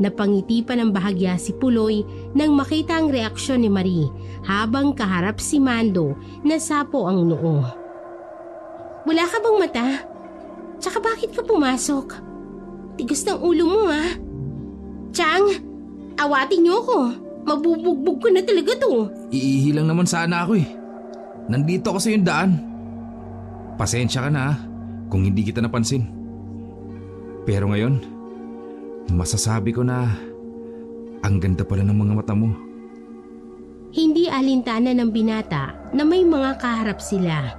Napangiti pa ng bahagya si Puloy nang makita ang reaksyon ni Marie habang kaharap si Mando na sapo ang noo. Wala ka bang mata? Tsaka bakit ka pumasok? Tigas ng ulo mo ha? Chang, awatin niyo ako. Mabubugbog ko na talaga to. Iihi lang naman sana ako eh. Nandito ako sa yung daan. Pasensya ka na kung hindi kita napansin. Pero ngayon, masasabi ko na ang ganda pala ng mga mata mo. Hindi alintana ng binata na may mga kaharap sila.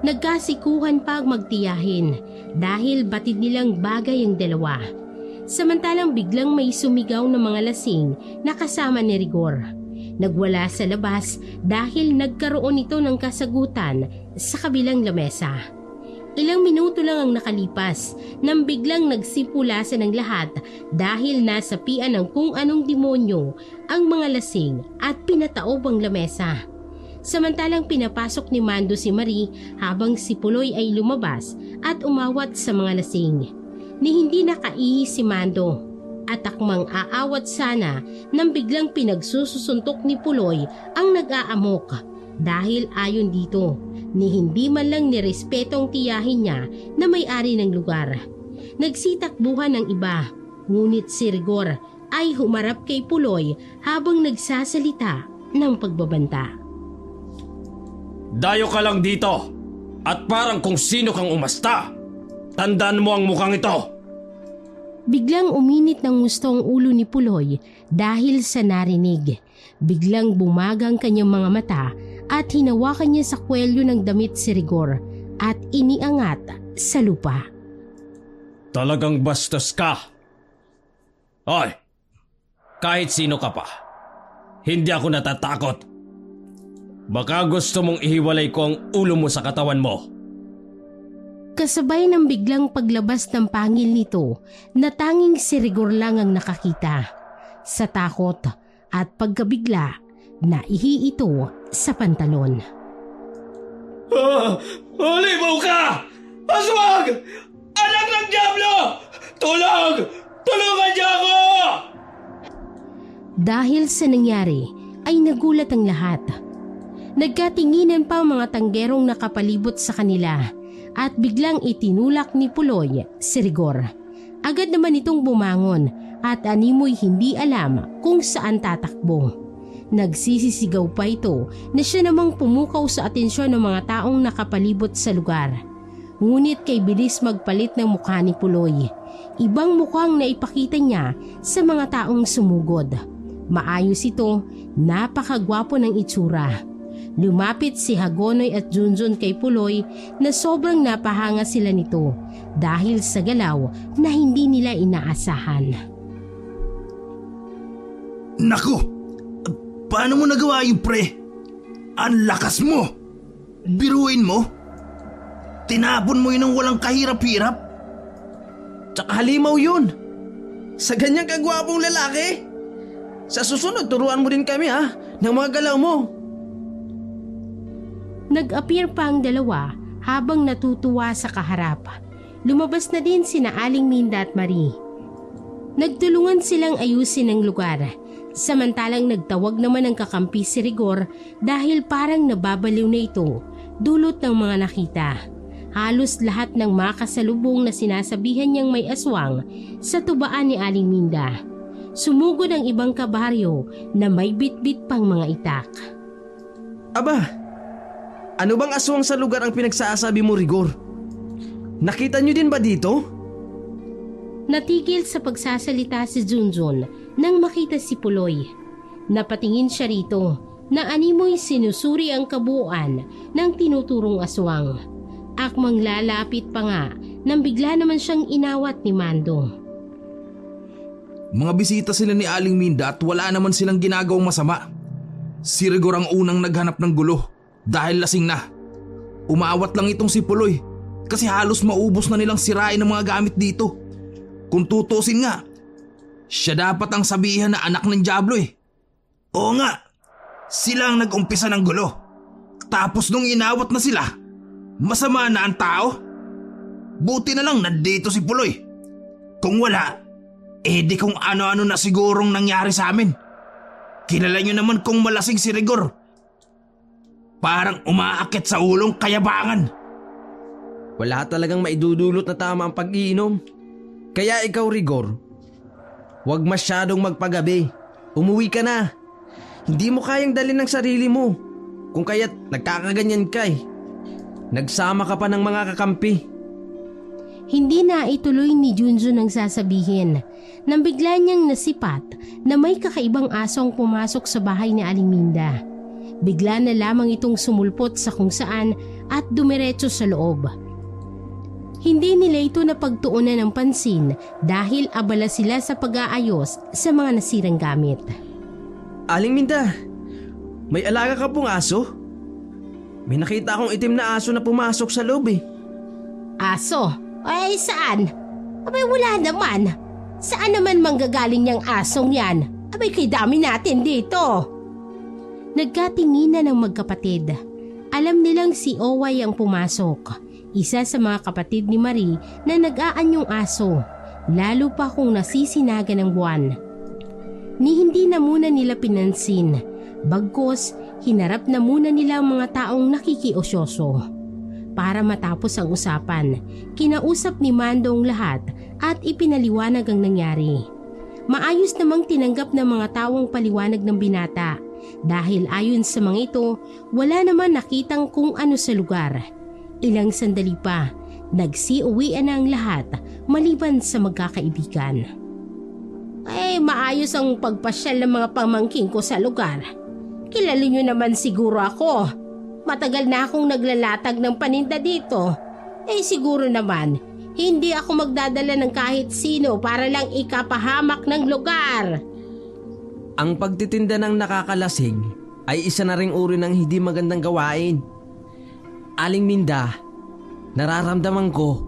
Nagkasikuhan pa ang magtiyahin dahil batid nilang bagay ang dalawa. Samantalang biglang may sumigaw ng mga lasing na kasama ni Rigor. Nagwala sa labas dahil nagkaroon ito ng kasagutan sa kabilang lamesa. Ilang minuto lang ang nakalipas nang biglang nagsipulasan ng lahat dahil nasapian ng kung anong demonyo ang mga lasing at pinataob ang lamesa. Samantalang pinapasok ni Mando si Marie habang si Puloy ay lumabas at umawat sa mga lasing. Ni hindi nakaihi si Mando at akmang aawat sana nang biglang pinagsusuntok ni Puloy ang nag-aamok dahil ayon dito ni hindi man lang nirespetong tiyahin niya na may-ari ng lugar. Nagsitakbuhan ng iba ngunit si Rigor ay humarap kay Puloy habang nagsasalita ng pagbabanta. Dayo ka lang dito at parang kung sino kang umasta. Tandaan mo ang mukhang ito. Biglang uminit ng gusto ang ulo ni Puloy dahil sa narinig. Biglang bumagang kanyang mga mata at hinawakan niya sa kwelyo ng damit si Rigor at iniangat sa lupa. Talagang bastos ka. Hoy, kahit sino ka pa, hindi ako natatakot. Baka gusto mong ihiwalay ko ang ulo mo sa katawan mo. Kasabay ng biglang paglabas ng pangil nito na tanging si Rigor lang ang nakakita. Sa takot at pagkabigla, naihi ito sa pantalon. Halimaw ka! Aswag! Anak ng Diablo! Tulog! Tulungan niyo ako! Dahil sa nangyari ay nagulat ang lahat. Nagkatinginan pa ang mga tanggerong nakapalibot sa kanila at biglang itinulak ni Puloy si Rigor. Agad naman itong bumangon at animoy hindi alam kung saan tatakbo. Nagsisisigaw pa ito na siya namang pumukaw sa atensyon ng mga taong nakapalibot sa lugar. Ngunit kay bilis magpalit ng mukha ni Puloy. Ibang mukhang naipakita niya sa mga taong sumugod. Maayos ito, napakagwapo ng itsura. Lumapit si Hagonoy at Junjun kay Puloy na sobrang napahanga sila nito dahil sa galaw na hindi nila inaasahan. Naku! Paano mo nagawa yung pre? Ang lakas mo! Biruin mo? Tinapon mo yun ng walang kahirap-hirap? Tsaka halimaw yun. Sa ganyang kagwapong lalaki. Sa susunod, turuan mo din kami ng mga galaw mo. Nag-appear pa ang dalawa habang natutuwa sa kaharap. Lumabas na din sina Aling Minda at Marie. Nagtulungan silang ayusin ang lugar. Samantalang nagtawag naman ang kakampi si Rigor dahil parang nababaliw na ito dulot ng mga nakita. Halos lahat ng makasalubong na sinasabihan niyang may aswang sa tubaan ni Aling Minda. Sumugod ang ibang kabaryo na may bitbit pang mga itak. Aba, ano bang aswang sa lugar ang pinagsasabi mo, Rigor? Nakita niyo din ba dito? Natigil sa pagsasalita si Junjun nang makita si Puloy. Napatingin siya rito na animoy sinusuri ang kabuuan ng tinuturong aswang. Akmang lalapit pa nga nang bigla naman siyang inawat ni Mando. Mga bisita sila ni Aling Minda at wala naman silang ginagawang masama. Si Rigor ang unang naghanap ng gulo dahil lasing na. Umawat lang itong si Puloy kasi halos maubos na nilang sirain ang mga gamit dito. Kung tutusin nga, siya dapat ang sabihan na anak ng Diablo eh. Oo nga, sila ang nag-umpisa ng gulo. Tapos nung inawat na sila, masama na ang tao. Buti na lang nandito si Puloy. Kung wala, di kung ano-ano na sigurong nangyari sa amin. Kilala nyo naman kung malasing si Rigor. Parang umaakit sa ulong kayabangan. Wala talagang maidudulot na tama ang pag-iinom. Kaya ikaw, Rigor, huwag masyadong magpagabi. Umuwi ka na. Hindi mo kayang dalhin ng sarili mo. Kung kaya't nagkakaganyan ka eh. Nagsama ka pa ng mga kakampi. Hindi na ituloy ni Junjun ang sasabihin nang bigla niyang nasipat na may kakaibang asong pumasok sa bahay ni Aling Minda. Bigla na lamang itong sumulpot sa kung saan at dumiretso sa loob. Hindi nila ito napagtuunan ng pansin dahil abala sila sa pag-aayos sa mga nasirang gamit. Aling Minda, may alaga ka pong aso? May nakita akong itim na aso na pumasok sa loob eh. Aso? Ay, saan? Abay, wala naman. Saan naman manggagaling niyang asong yan? Abay, kay dami natin dito. Nagkatinginan ng magkapatid. Alam nilang si Oway ang pumasok. Isa sa mga kapatid ni Marie na nag-aanyong aso. Lalo pa kung nasisinaga ng buwan. Ni hindi na muna nila pinansin. Bagkus, hinarap na muna nila ang mga taong nakikiosyoso. Para matapos ang usapan, kinausap ni Mando ang lahat at ipinaliwanag ang nangyari. Maayos namang tinanggap ng mga tawang paliwanag ng binata dahil ayon sa mga ito, wala naman nakitang kung ano sa lugar. Ilang sandali pa, nagsiuwian na ang lahat maliban sa magkakaibigan. Ay, maayos ang pagpasyal ng mga pamangkin ko sa lugar. Kilala niyo naman siguro ako. Matagal na akong naglalatag ng paninda dito. Siguro naman, hindi ako magdadala ng kahit sino para lang ikapahamak ng lugar. Ang pagtitinda ng nakakalasing ay isa na ring uri ng hindi magandang gawain. Aling Minda, nararamdaman ko.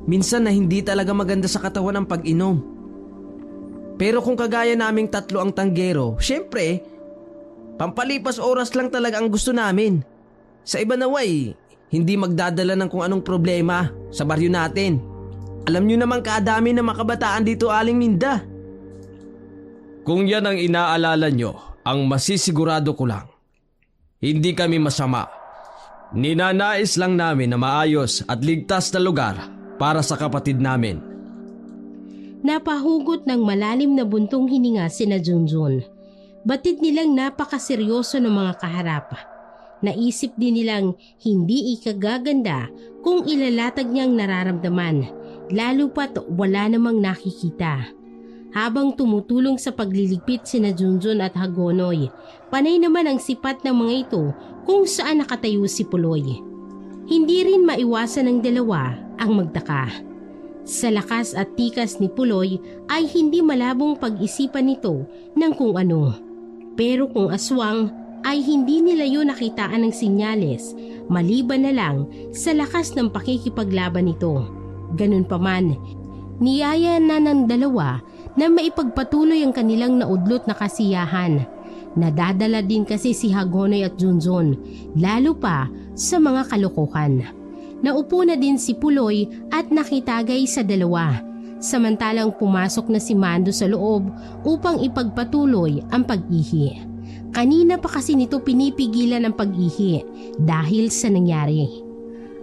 Minsan na hindi talaga maganda sa katawan ang pag-inom. Pero kung kagaya naming tatlo ang tanggero, syempre, pampalipas oras lang talaga ang gusto namin. Sa iba naway, hindi magdadala ng kung anong problema sa baryo natin. Alam nyo naman kadami ng makabataan dito, Aling Minda. Kung yan ang inaalala nyo, ang masisigurado ko lang, hindi kami masama. Ninanais lang namin na maayos at ligtas na lugar para sa kapatid namin. Napahugot ng malalim na buntong hininga sina Junjun. Batid nilang napakaseryoso ng mga kaharap. Naisip din nilang hindi ikagaganda kung ilalatag niyang nararamdaman, lalo pat wala namang nakikita. Habang tumutulong sa pagliligpit sina Junjun at Hagonoy, panay naman ang sipat ng mga ito kung saan nakatayo si Puloy. Hindi rin maiwasan ng dalawa ang magtaka. Sa lakas at tikas ni Puloy ay hindi malabong pag-isipan nito ng kung ano. Pero kung aswang ay hindi nila yun nakitaan ng sinyales maliban na lang sa lakas ng pakikipaglaban nito. Ganun pa man, niyaya na ng dalawa na maipagpatuloy ang kanilang naudlot na kasiyahan. Nadadala din kasi si Hagonoy at Junjun, lalo pa sa mga kalokohan. Naupo na din si Puloy at nakitagay sa dalawa, samantalang pumasok na si Mando sa loob upang ipagpatuloy ang pag-ihi. Kanina pa kasi nito pinipigilan ang pag-ihi dahil sa nangyari.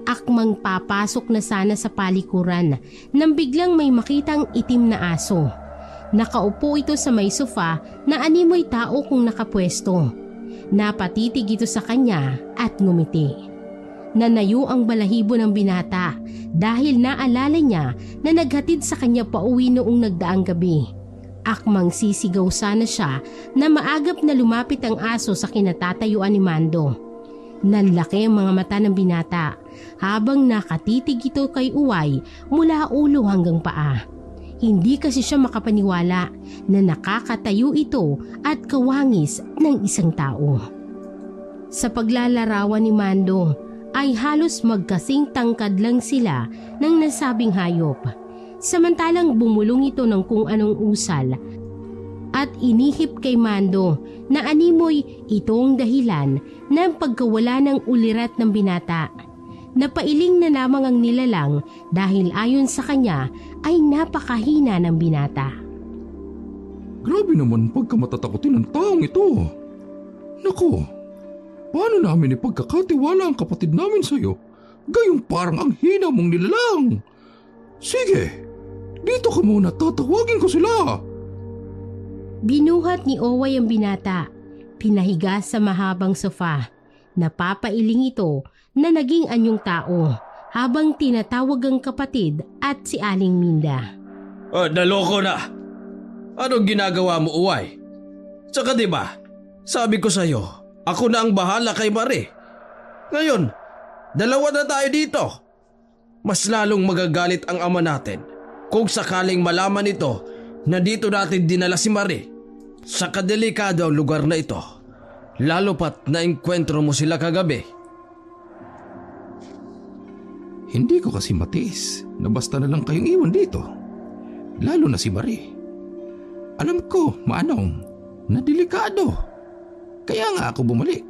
Akmang papasok na sana sa palikuran nang biglang may makitang itim na aso. Nakaupo ito sa may sofa na animoy tao kung nakapwesto. Napatitig ito sa kanya at ngumiti. Nanayo ang balahibo ng binata dahil naalala niya na naghatid sa kanya pauwi noong nagdaang gabi. Akmang sisigaw sana siya na maagap na lumapit ang aso sa kinatatayuan ni Mando. Nanlaki ang mga mata ng binata habang nakatitig ito kay Uway mula ulo hanggang paa. Hindi kasi siya makapaniwala na nakakatayo ito at kawangis ng isang tao. Sa paglalarawan ni Mando ay halos magkasing tangkad lang sila ng nasabing hayop. Samantalang bumulong ito ng kung anong usal at inihip kay Mando na animoy itong dahilan ng pagkawala ng ulirat ng binata. Napailing na lamang ang nilalang dahil ayon sa kanya ay napakahina ng binata. Grabe naman pagkamatatakotin ng taong ito. Nako, paano namin ipagkakatiwala ang kapatid namin sa'yo? Gayong parang ang hina mong nilalang. Sige, dito ka muna, tatawagin ko sila. Binuhat ni Oway ang binata. Pinahiga sa mahabang sofa. Napapailing ito na naging anyong tao habang tinatawag ang kapatid at si Aling Minda. Naloko na. Anong ginagawa mo, Uway? Tsaka diba, sabi ko sa'yo, ako na ang bahala kay Marie. Ngayon, dalawa na tayo dito. Mas lalong magagalit ang ama natin kung sakaling malaman ito na dito natin dinala si Marie sa kadelikado ang lugar na ito. Lalo pat naengkwentro mo sila kagabi. Hindi ko kasi matiis na basta na lang kayong iwan dito. Lalo na si Marie. Alam ko, Manong, na delikado. Kaya nga ako bumalik.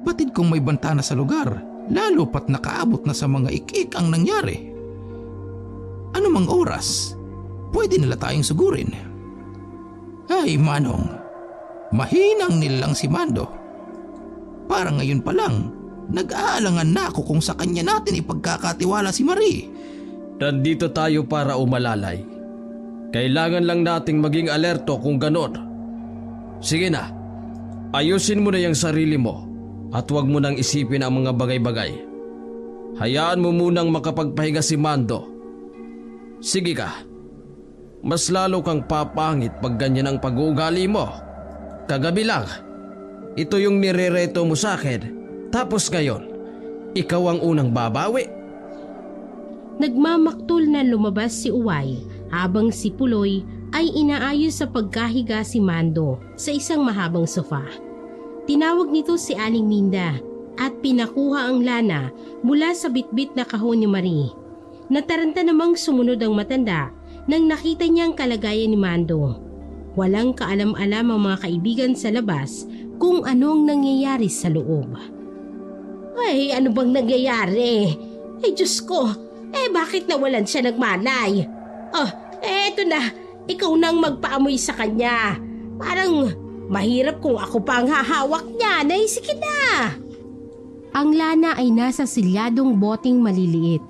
Batid kong may banta na sa lugar, lalo pat nakaabot na sa mga ik-ik ang nangyari. Ano mang oras, pwede nila tayong sugurin. Ay, Manong, mahinang nilang si Mando. Parang ngayon pa lang, nag-aalangan na ako kung sa kanya natin ipagkakatiwala si Marie. Nandito tayo para umalalay. Kailangan lang nating maging alerto kung ganon. Sige na, ayusin mo na yung sarili mo at huwag mo nang isipin ang mga bagay-bagay. Hayaan mo munang makapagpahinga si Mando. Sige ka, mas lalo kang papangit pag ganyan ang pag-uugali mo. Kagabi lang, ito yung nirereto mo sa akin, tapos ngayon, ikaw ang unang babawi. Nagmamaktol na lumabas si Uway habang si Puloy ay inaayos sa pagkahiga si Mando sa isang mahabang sofa. Tinawag nito si Aling Minda at pinakuha ang lana mula sa bitbit na kahon ni Marie. Nataranta namang sumunod ang matanda nang nakita niya ang kalagayan ni Mando. Walang kaalam-alam ang mga kaibigan sa labas kung anong nangyayari sa loob. Ay, ano bang nangyayari? Ay, Diyos ko! Bakit nawalan siya ng malay? Eto na, ikaw nang magpaamoy sa kanya. Parang mahirap kung ako pa ang hahawak niya. Sige na! Ang lana ay nasa silyadong boting maliliit.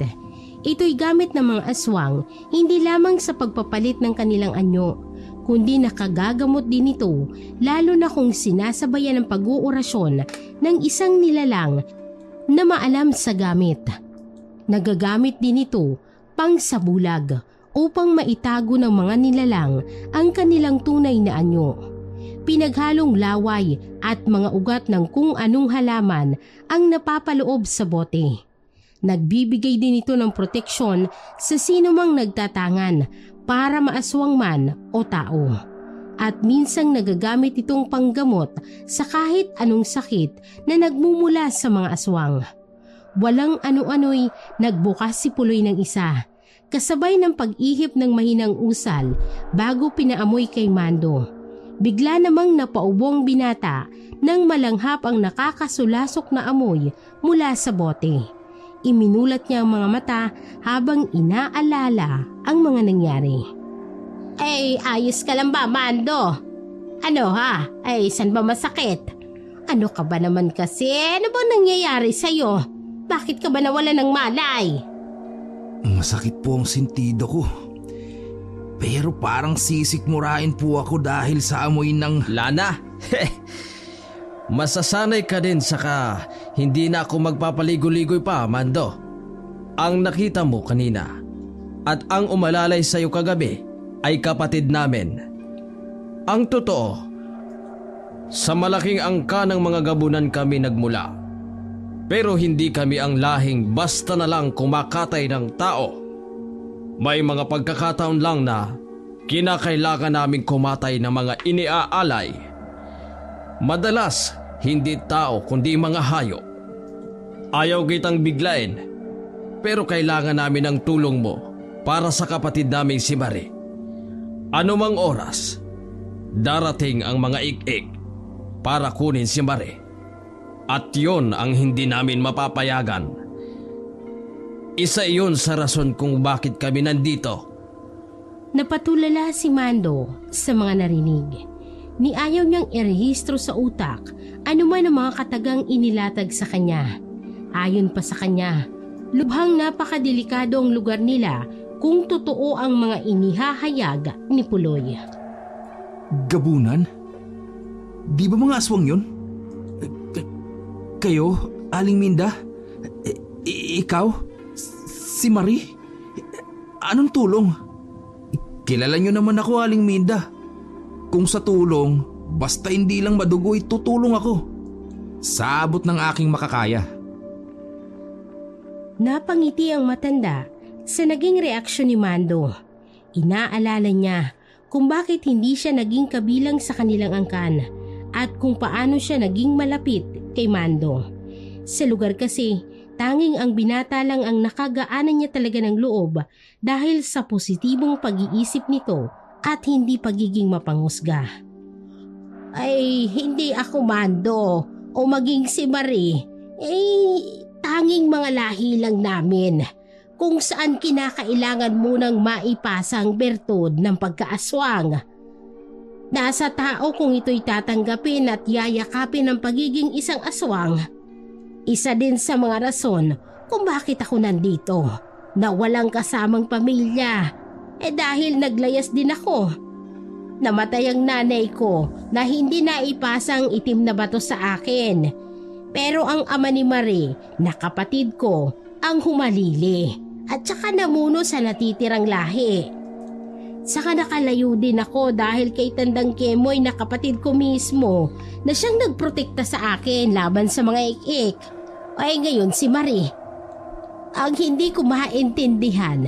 Ito'y gamit ng mga aswang hindi lamang sa pagpapalit ng kanilang anyo, kundi nakagagamot din ito lalo na kung sinasabayan ng pag-uorasyon ng isang nilalang na maalam sa gamit. Nagagamit din ito pang sabulag upang maitago ng mga nilalang ang kanilang tunay na anyo. Pinaghalong laway at mga ugat ng kung anong halaman ang napapaloob sa bote. Nagbibigay din ito ng proteksyon sa sino mang nagtatangan para maaswang man o tao. At minsang nagagamit itong panggamot sa kahit anong sakit na nagmumula sa mga aswang. Walang ano-ano'y nagbukas si Puloy ng isa, kasabay ng pag-ihip ng mahinang usal bago pinaamoy kay Mando. Bigla namang napaubong binata nang malanghap ang nakakasulasok na amoy mula sa bote. Iminulat niya ang mga mata habang inaalala ang mga nangyari. Ayos ka lang ba, Mando? Ano ha? Saan ba masakit? Ano ka ba naman kasi? Ano bang nangyayari sa'yo? Bakit ka ba nawala ng malay? Masakit po ang sentido ko. Pero parang sisikmurain po ako dahil sa amoy ng... Lana, masasanay ka din saka hindi na ako magpapaligoy-ligoy pa, Mando. Ang nakita mo kanina at ang umalalay sa'yo kagabi ay kapatid namin. Ang totoo, sa malaking angka ng mga gabunan kami nagmula. Pero hindi kami ang lahing basta na lang kumakatay ng tao. May mga pagkakataon lang na kinakailangan naming kumatay ng mga iniaalay. Madalas, hindi tao kundi mga hayop. Ayaw kitang biglain, pero kailangan namin ng tulong mo para sa kapatid naming si Marie. Anumang oras, darating ang mga ik-ik para kunin si Marie. At yon ang hindi namin mapapayagan. Isa iyon sa rason kung bakit kami nandito. Napatulala si Mando sa mga narinig. Ni ayaw niyang irehistro sa utak anuman ang mga katagang inilatag sa kanya. Ayon pa sa kanya, lubhang napakadelikado ang lugar nila kung totoo ang mga inihahayag ni Puloy. Gabunan? Di ba mga aswang yun? Kayo, Aling Minda? Ikaw? Si Marie? Anong tulong? Kilala nyo naman ako, Aling Minda. Kung sa tulong, basta hindi lang madugo, tutulong ako. Sa abot ng aking makakaya. Napangiti ang matanda sa naging reaksyon ni Mando. Inaalala niya kung bakit hindi siya naging kabilang sa kanilang angkan at kung paano siya naging malapit kay Mando. Sa lugar kasi, tanging ang binata lang ang nakagaanan niya talaga ng loob dahil sa positibong pag-iisip nito at hindi pagiging mapangusga. Ay, hindi ako Mando o maging si Marie. Tanging mga lahi lang namin kung saan kinakailangan munang maipasang bertud ng pagkaaswang. Nasa tao kung ito'y tatanggapin at yayakapin ng pagiging isang aswang. Isa din sa mga rason kung bakit ako nandito na walang kasamang pamilya. Dahil naglayas din ako. Namatay ang nanay ko na hindi naipasang itim na bato sa akin. Pero ang ama ni Marie na kapatid ko ang humalili at saka namuno sa natitirang lahi. Saka nakalayo din ako dahil kay Tandang Kemoy na kapatid ko mismo na siyang nagprotekta sa akin laban sa mga ik-ik. Ay ngayon si Marie. Ang hindi ko maintindihan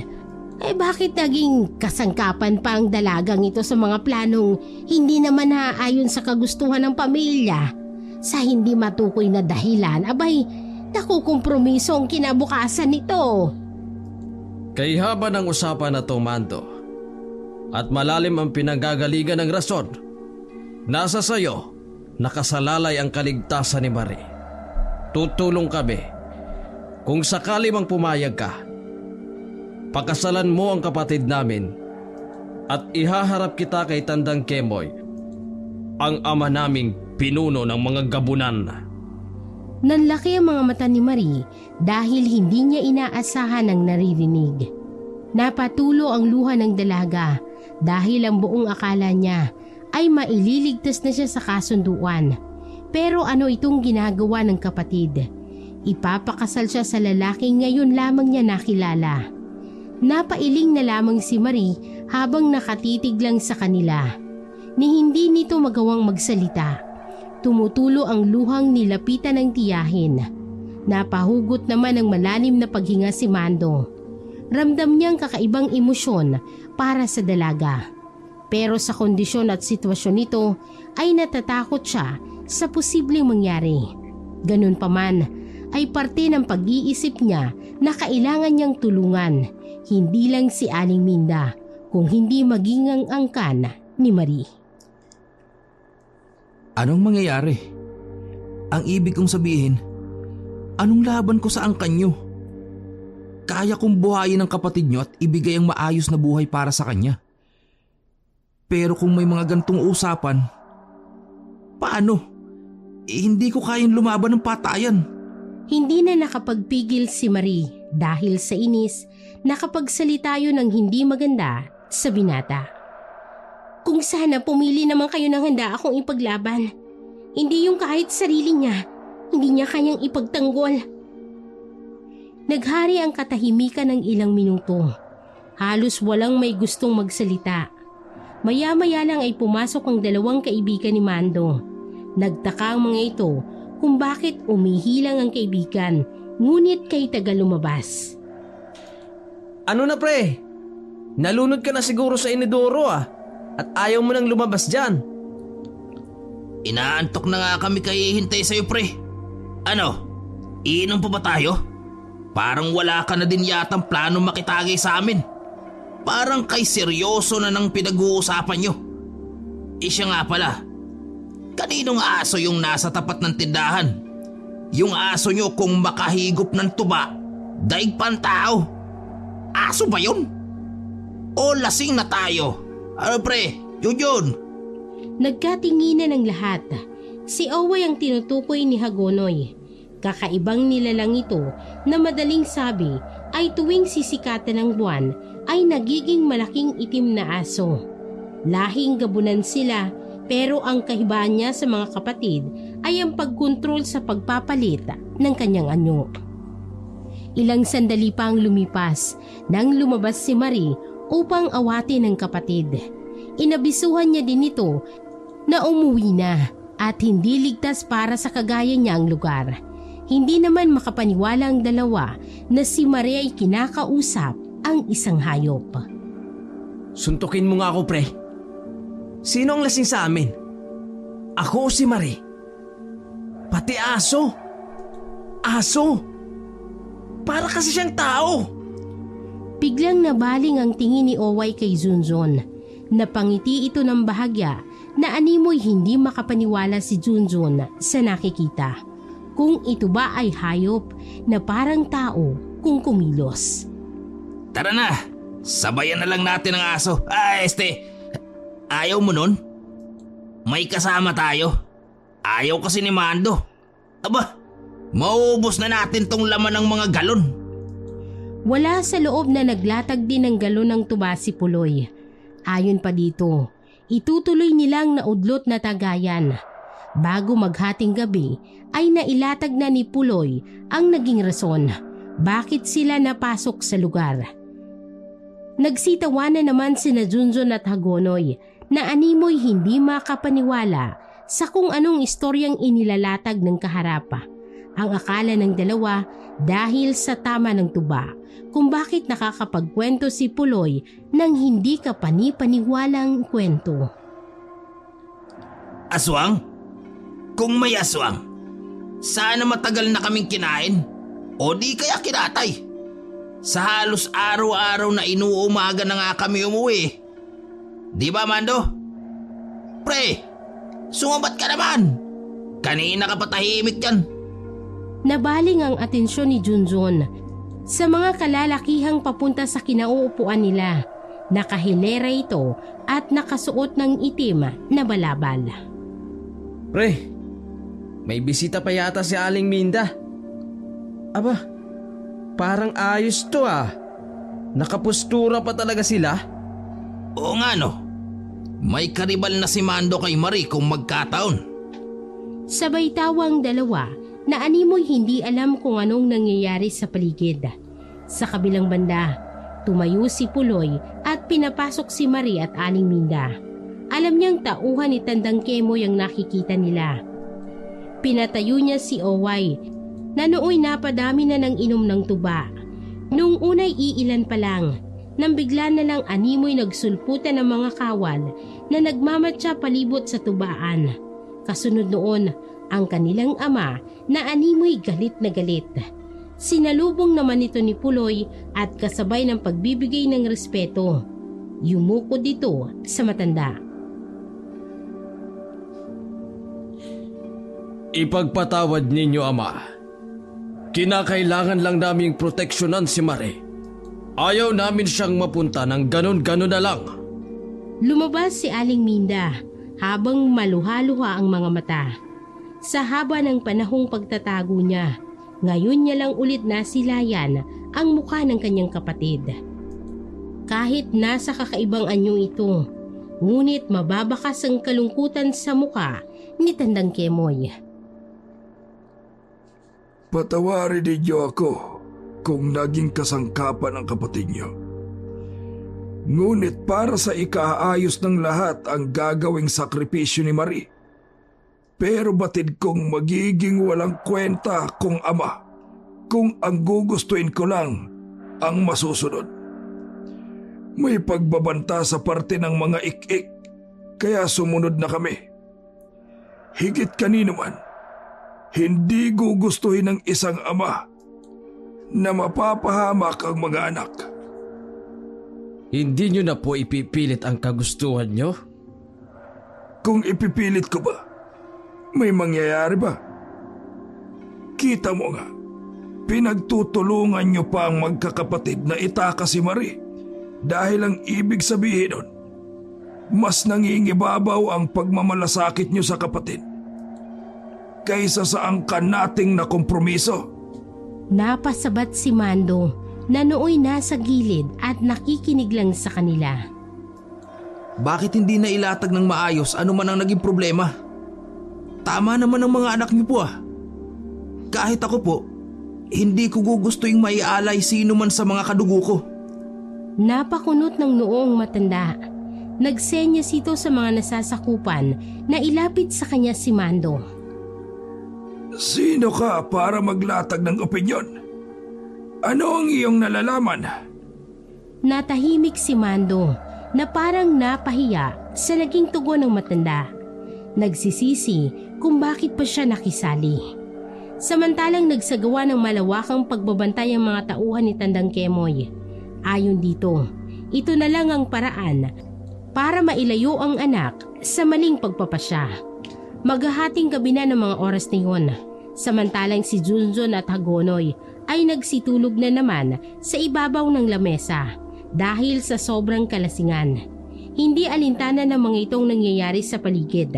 ay bakit naging kasangkapan pa ang dalagang ito sa mga planong hindi naman naaayon sa kagustuhan ng pamilya. Sa hindi matukoy na dahilan, abay, nakukompromiso ang kinabukasan nito. Kay haba ng usapan na to, Mando, at malalim ang pinanggagaligan ng rason, nasa sayo nakasalalay ang kaligtasan ni Marie. Tutulong kami. Kung sakali mang pumayag ka, pakasalan mo ang kapatid namin at ihaharap kita kay Tandang Kemoy, ang ama naming pinuno ng mga gabunan. Nanlaki ang mga mata ni Marie dahil hindi niya inaasahan ang naririnig. Napatulo ang luha ng dalaga dahil ang buong akala niya ay maililigtas na siya sa kasunduan. Pero ano itong ginagawa ng kapatid? Ipapakasal siya sa lalaking ngayon lamang niya nakilala. Napailing na lamang si Marie habang nakatitig lang sa kanila. Ni hindi nito magawang magsalita. Tumutulo ang luhang nilapitan ng tiyahin. Napahugot naman ng malalim na paghinga si Mando. Ramdam niyang kakaibang emosyon para sa dalaga. Pero sa kondisyon at sitwasyon nito ay natatakot siya sa posibleng mangyari. Ganun pa man ay parte ng pag-iisip niya na kailangan niyang tulungan. Hindi lang si Aling Minda, kung hindi maging ang angkan ni Marie. Anong mangyayari? Ang ibig kong sabihin, anong laban ko sa angkan nyo? Kaya kong buhayin ang kapatid nyo at ibigay ang maayos na buhay para sa kanya. Pero kung may mga gantong usapan, paano? Hindi ko kayang lumaban ng patayan. Hindi na nakapagpigil si Marie dahil sa inis nakapagsalita yun ng hindi maganda sa binata. Kung sana pumili naman kayo ng handa akong ipaglaban. Hindi yung kahit sarili niya, hindi niya kanyang ipagtanggol. Naghari ang katahimikan ng ilang minuto. Halos walang may gustong magsalita. Maya-maya lang ay pumasok ang dalawang kaibigan ni Mando. Nagtaka ang mga ito kung bakit umihilang ang kaibigan, ngunit kay taga lumabas. Ano na pre? Nalunod ka na siguro sa inidoro at ayaw mo nang lumabas dyan. Inaantok na nga kami kay hintay sa'yo pre. Ano? Iinom pa ba tayo? Parang wala ka na din yatang plano makitagay sa amin. Parang kay seryoso na nang pinag-uusapan nyo. Siya nga pala, kaninong aso yung nasa tapat ng tindahan? Yung aso nyo kung makahigop ng tuba, daig pang tao. Aso ba yun? O lasing na tayo? Ano pre, Junjun? Nagkatinginan ng lahat. Si Oway ang tinutukoy ni Hagonoy. Kakaibang nilalang ito na madaling sabi ay tuwing sisikatan ng buwan ay nagiging malaking itim na aso. Lahing gabunan sila pero ang kahibaan niya sa mga kapatid ay ang pagkontrol sa pagpapalit ng kanyang anyo. Ilang sandali pa ang lumipas nang lumabas si Marie upang awatin ang kapatid. Inabisuhan niya din ito na umuwi na at hindi ligtas para sa kagaya niya ang lugar. Hindi naman makapaniwala ang dalawa na si Marie ay kinakausap ang isang hayop. Suntukin mo nga ako, pre. Sino ang lasing sa amin? Ako o si Marie? Pati aso. Aso! Para kasi siyang tao. Biglang nabaling ang tingin ni Oway kay Junjun. Napangiti ito ng bahagya na animoy hindi makapaniwala si Junjun sa nakikita. Kung ito ba ay hayop na parang tao kung kumilos. Tara na, sabayan na lang natin ang aso. Ayaw mo nun? May kasama tayo. Ayaw kasi ni Mando. Aba, mauubos na natin tong laman ng mga galon. Wala sa loob na naglatag din ng galon ng tuba si Puloy. Ayon pa dito, itutuloy nilang naudlot na tagayan. Bago maghating gabi ay nailatag na ni Puloy ang naging rason bakit sila napasok sa lugar. Nagsitawanan naman sina Junjun at Hagonoy na animoy hindi makapaniwala sa kung anong istoryang inilalatag ng kaharapa. Ang akala ng dalawa dahil sa tama ng tuba kung bakit nakakapagkwento si Puloy ng hindi ka panipaniwalang kwento. Aswang? Kung may aswang, sana matagal na kaming kinain o di kaya kinatay. Sa halos araw-araw na inuumaga na nga kami umuwi. Di ba, Mando? Pre, sumabat ka naman. Kanina ka patahimik yan. Nabaling ang atensyon ni Junjun sa mga kalalakihang papunta sa kinauupuan nila. Nakahilera ito at nakasuot ng itim na balabal. Pre, may bisita pa yata si Aling Minda. Aba, parang ayos to ah. Nakapustura pa talaga sila. Oo nga no. May karibal na si Mando kay Marie kung magkataon. Sabay tawang dalawa na animoy hindi alam kung anong nangyayari sa paligid. Sa kabilang banda, tumayo si Puloy at pinapasok si Marie at Aling Minda. Alam niyang tauhan ni Tandang Kemoy ang nakikita nila. Pinatayo niya si Oway na nooy napadami na ng inom ng tuba. Nung unay iilan pa lang, nang bigla na lang animoy nagsulputan ng mga kawal na nagmamatsa palibot sa tubaan. Kasunod noon, ang kanilang ama na animoy galit na galit. Sinalubong naman ito ni Puloy at kasabay ng pagbibigay ng respeto. Yumuko dito sa matanda. Ipagpatawad ninyo, Ama. Kinakailangan lang naming proteksyonan si Marie. Ayaw namin siyang mapunta ng ganon-ganon na lang. Lumabas si Aling Minda habang maluha-luha ang mga mata. Sa haba ng panahong pagtatago niya, ngayon niya lang ulit nasilayan ang mukha ng kanyang kapatid. Kahit nasa kakaibang anyo ito, ngunit mababakas ang kalungkutan sa mukha ni Tandang Kemoy. Patawarin ninyo ako kung naging kasangkapan ng kapatid niyo. Ngunit para sa ikaayos ng lahat ang gagawing sakripisyo ni Marie. Pero batid kong magiging walang kwenta kung ama kung ang gugustuin ko lang ang masusunod. May pagbabanta sa parte ng mga ik-ik kaya sumunod na kami. Higit kanino man, hindi gugustuhin ng isang ama na mapapahamak ang mga anak. Hindi nyo na po ipipilit ang kagustuhan nyo? Kung ipipilit ko ba, may mangyayari ba? Kita mo nga, pinagtutulungan nyo pa ang magkakapatid na itaka si Marie dahil ang ibig sabihin nun, mas nangingibabaw ang pagmamalasakit nyo sa kapatid kaysa sa angkan nating na kompromiso. Napasabat si Mando na nooy nasa gilid at nakikinig lang sa kanila. Bakit hindi na ilatag ng maayos ano man ang naging problema? Tama naman ang mga anak niyo po ah. Kahit ako po, hindi ko gugustuing maialay sino man sa mga kadugo ko. Napakunot ng noong matanda. Nagsenyas ito sa mga nasasakupan na ilapit sa kanya si Mando. Sino ka para maglatag ng opinyon? Ano ang iyong nalalaman? Natahimik si Mando na parang napahiya sa naging tugon ng matanda. Nagsisisi kung bakit pa siya nakisali. Samantalang nagsagawa ng malawakang pagbabantay ang mga tauhan ni Tandang Kemoy. Ayon dito, ito na lang ang paraan para mailayo ang anak sa maling pagpapasya. Maghahating gabi na ng mga oras na yun. Samantalang si Junjun at Hagonoy ay nagsitulog na naman sa ibabaw ng lamesa dahil sa sobrang kalasingan. Hindi alintana ng mga itong nangyayari sa paligid.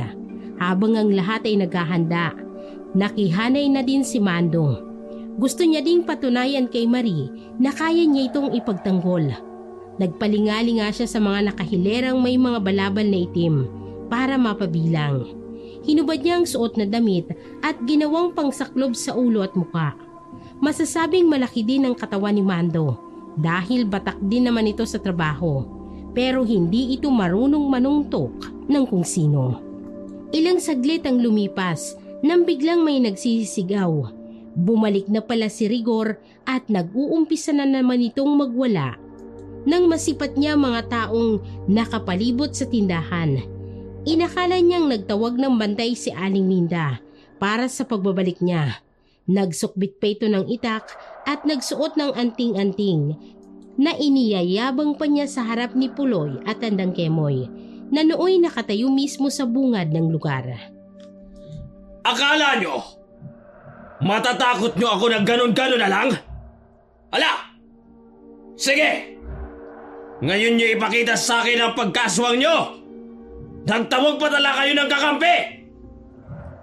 Habang ang lahat ay naghahanda, nakihanay na din si Mando. Gusto niya ding patunayan kay Marie na kaya niya itong ipagtanggol. Nagpalingali nga siya sa mga nakahilerang may mga balabal na itim para mapabilang. Hinubad niya ang suot na damit at ginawang pangsaklob sa ulo at muka. Masasabing malaki din ang katawan ni Mando dahil batak din naman ito sa trabaho, pero hindi ito marunong manungtok ng kung sino. Ilang saglit ang lumipas nang biglang may nagsisigaw. Bumalik na pala si Rigor at nag-uumpisa na naman itong magwala nang masipat niya mga taong nakapalibot sa tindahan. Inakala niyang nagtawag ng bantay si Aling Minda para sa pagbabalik niya. Nagsukbit pa ito ng itak at nagsuot ng anting-anting na iniyayabang pa niya sa harap ni Puloy at Tandang Kemoy na nooy nakatayo mismo sa bungad ng lugar. Akala nyo, matatakot nyo ako ng ganon-ganon na lang? Ala! Sige! Ngayon nyo ipakita sa akin ang pagkaswang nyo! Nang tawag pa tala kayo ng kakampi!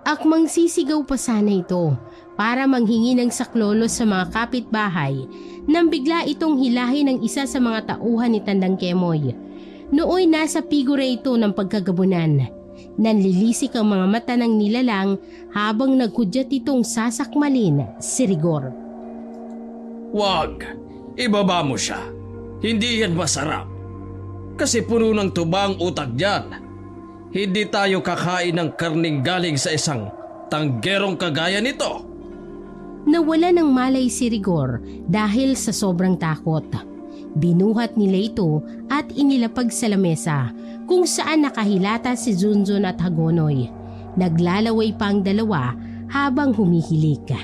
Akmang sisigaw pa sana ito para manghingi ng saklolo sa mga kapitbahay nang bigla itong hilahin ng isa sa mga tauhan ni Tandang Kemoy. Nooy nasa figura ito ng pagkagabunan. Nanlilisik ang mga mata ng nilalang habang naghudyat itong sasakmalin si Rigor. Wag, ibaba mo siya. Hindi yan masarap. Kasi puno ng tuba ang utak dyan. Hindi tayo kakain ng karning galing sa isang tanggerong kagaya nito. Nawala ng malay si Rigor dahil sa sobrang takot. Binuhat nila ito at inilapag sa lamesa kung saan nakahilata si Junjun at Hagonoy. Naglalaway pa ang dalawa habang humihilik.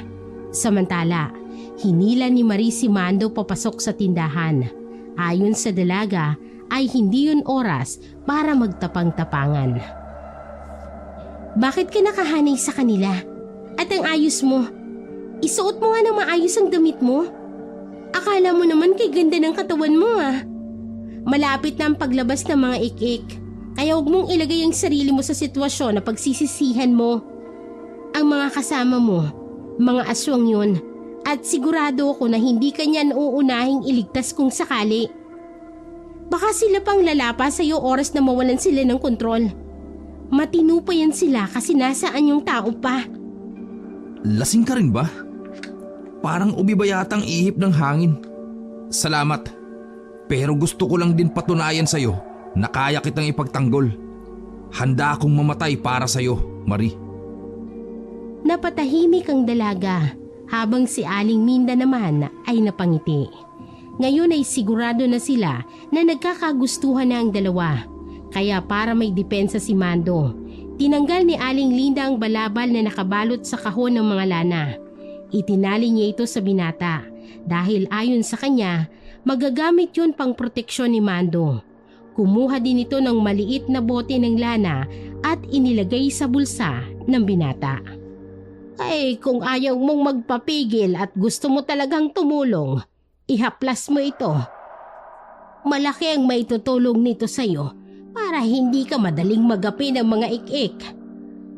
Samantala, hinila ni Marie si Mando papasok sa tindahan. Ayon sa dalaga ay hindi yun oras para magtapang-tapangan. Bakit ka nakahanay sa kanila? At ang ayos mo? Isuot mo nga ng maayos ang damit mo. Akala mo naman kay ganda ng katawan mo ah. Malapit na ang paglabas ng mga ik-ik. Kaya huwag mong ilagay ang sarili mo sa sitwasyon na pagsisisihan mo. Ang mga kasama mo, mga aswang yun. At sigurado ako na hindi ka niyan uunahing iligtas kung sakali. Baka sila pang lalapa sa'yo oras na mawalan sila ng kontrol. Matino pa yan sila kasi nasaan yung tao pa. Lasing ka rin ba? Parang ubi ba yatang ihip ng hangin? Salamat. Pero gusto ko lang din patunayan sa'yo na kaya kitang ipagtanggol. Handa akong mamatay para sa'yo, Marie. Napatahimik ang dalaga habang si Aling Minda naman ay napangiti. Ngayon ay sigurado na sila na nagkakagustuhan na ang dalawa. Kaya para may depensa si Mando, tinanggal ni Aling Linda ang balabal na nakabalot sa kahon ng mga lana. Itinali niya ito sa binata dahil ayon sa kanya, magagamit yun pang proteksyon ni Mando. Kumuha din ito ng maliit na bote ng lana at inilagay sa bulsa ng binata. Kung ayaw mong magpapigil at gusto mo talagang tumulong, ihaplas mo ito. Malaki ang maitutulong nito sa'yo para hindi ka madaling magapi ng mga ik-ik.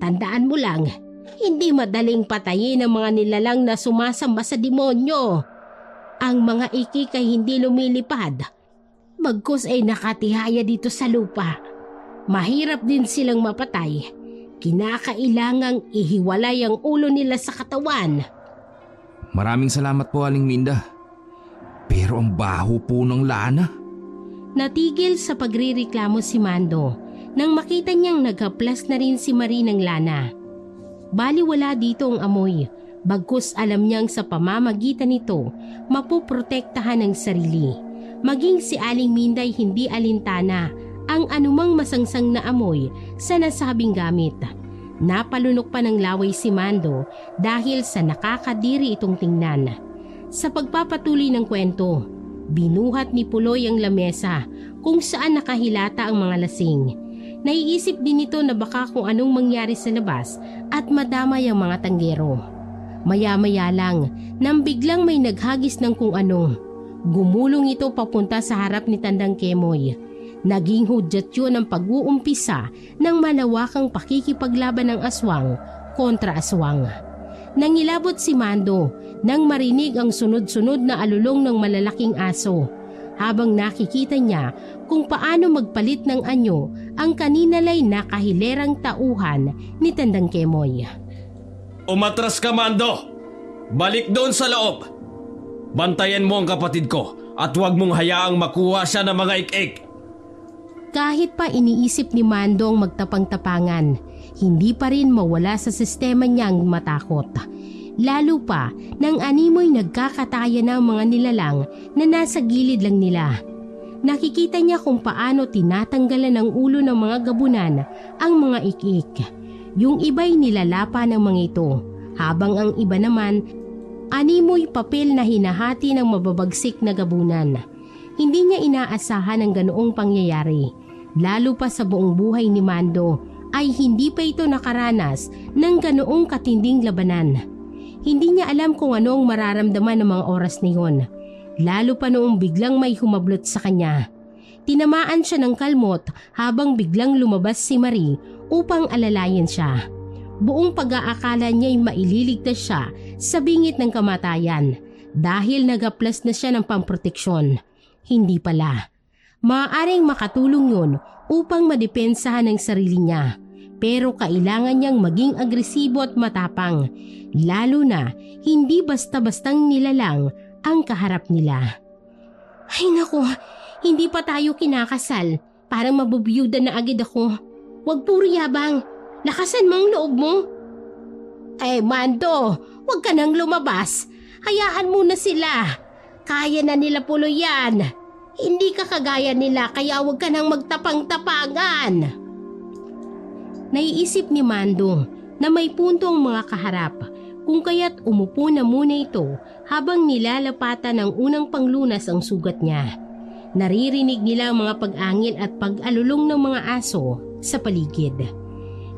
Tandaan mo lang, hindi madaling patayin ang mga nilalang na sumasamba sa demonyo. Ang mga ik-ik ay hindi lumilipad, bagkus ay nakatihaya dito sa lupa. Mahirap din silang mapatay. Kinakailangang ihiwalay ang ulo nila sa katawan. Maraming salamat po, Aling Minda. Pero ang baho po ng lana. Natigil sa pagrireklamo si Mando nang makita niyang naghaplas na rin si Marie ng lana. Baliwala dito ang amoy, bagkus alam niyang sa pamamagitan nito mapoprotektahan ang sarili. Maging si Aling Minda ay hindi alintana ang anumang masangsang na amoy sa nasabing gamit. Napalunok pa ng laway si Mando dahil sa nakakadiri itong tingnan. Sa pagpapatuloy ng kwento, binuhat ni Puloy ang lamesa kung saan nakahilata ang mga lasing. Naiisip din ito na baka kung anong mangyari sa labas at madamay ang mga tanggero. Maya-maya lang nang biglang may naghagis ng kung ano. Gumulong ito papunta sa harap ni Tandang Kemoy. Naging hudyat yun ang pag-uumpisa ng malawakang pakikipaglaban ng aswang kontra aswang. Nangilabot si Mando nang marinig ang sunod-sunod na alulong ng malalaking aso, habang nakikita niya kung paano magpalit ng anyo ang kaninalay nakahilerang tauhan ni Tandang Kemoy. Umatras ka, Mando! Balik doon sa loob! Bantayan mo ang kapatid ko at huwag mong hayaang makuha siya ng mga ik-ik. Kahit pa iniisip ni Mando ang magtapang-tapangan, hindi pa rin mawala sa sistema niyang matakot. Lalo pa nang animoy nagkakataya ng mga nilalang na nasa gilid lang nila. Nakikita niya kung paano tinatanggalan ng ulo ng mga gabunan ang mga ik-ik. Yung iba'y nilalapa ng mga ito, habang ang iba naman animoy papel na hinahati ng mababagsik na gabunan. Hindi niya inaasahan ang ganoong pangyayari, lalo pa sa buong buhay ni Mando ay hindi pa ito nakaranas ng ganoong katinding labanan. Hindi niya alam kung anong mararamdaman ng mga oras na yun, lalo pa noong biglang may humablot sa kanya. Tinamaan siya ng kalmot habang biglang lumabas si Marie upang alalayan siya. Buong pag-aakala niya'y maililigtas siya sa bingit ng kamatayan dahil nagaplas na siya ng pamproteksyon. Hindi pala. Maaaring makatulong yun upang madepensahan ang sarili niya. Pero kailangan niyang maging agresibo at matapang, lalo na hindi basta-bastang nilalang ang kaharap nila. Ay naku, hindi pa tayo kinakasal. Parang mabubiyuda na agad ako. Huwag puro yabang. Lakasan mo ang loob mo. Mando, huwag ka nang lumabas. Hayaan mo na sila. Kaya na nila Puloy yan. Hindi ka kagaya nila kaya huwag ka nang magtapang-tapangan. Naiisip ni Mando na may punto ang mga kaharap, kung kaya't umupo na muna ito habang nilalapatan ng unang panglunas ang sugat niya. Naririnig nila ang mga pag-angil at pag-alulong ng mga aso sa paligid.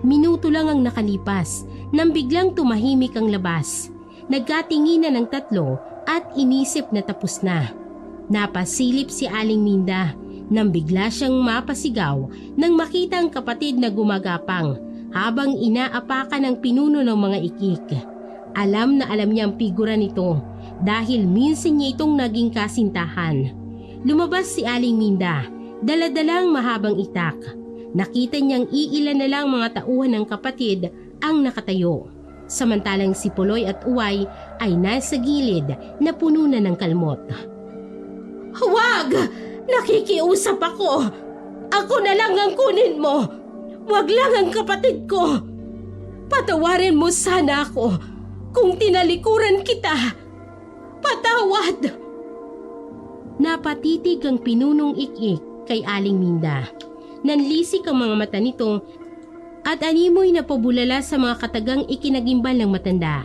Minuto lang ang nakalipas nang biglang tumahimik ang labas. Nagkatinginan ng tatlo at inisip na tapos na. Napasilip si Aling Minda nang bigla siyang mapasigaw nang makita ang kapatid na gumagapang habang inaapakan ang pinuno ng mga ikik. Alam na alam niya ang figura nito dahil minsan niya itong naging kasintahan. Lumabas si Aling Minda, daladalang mahabang itak. Nakita niyang iilan na lang mga tauhan ng kapatid ang nakatayo. Samantalang si Puloy at Uway ay nasa gilid na puno na ng kalmot. Huwag! Nakikiusap ako! Ako na lang ang kunin mo! Huwag lang ang kapatid ko! Patawarin mo sana ako kung tinalikuran kita! Patawad! Napatitig ang pinunong ik-ik kay Aling Minda. Nanlisik ang mga mata nito at animoy na pabulala sa mga katagang ikinagimbal ng matanda.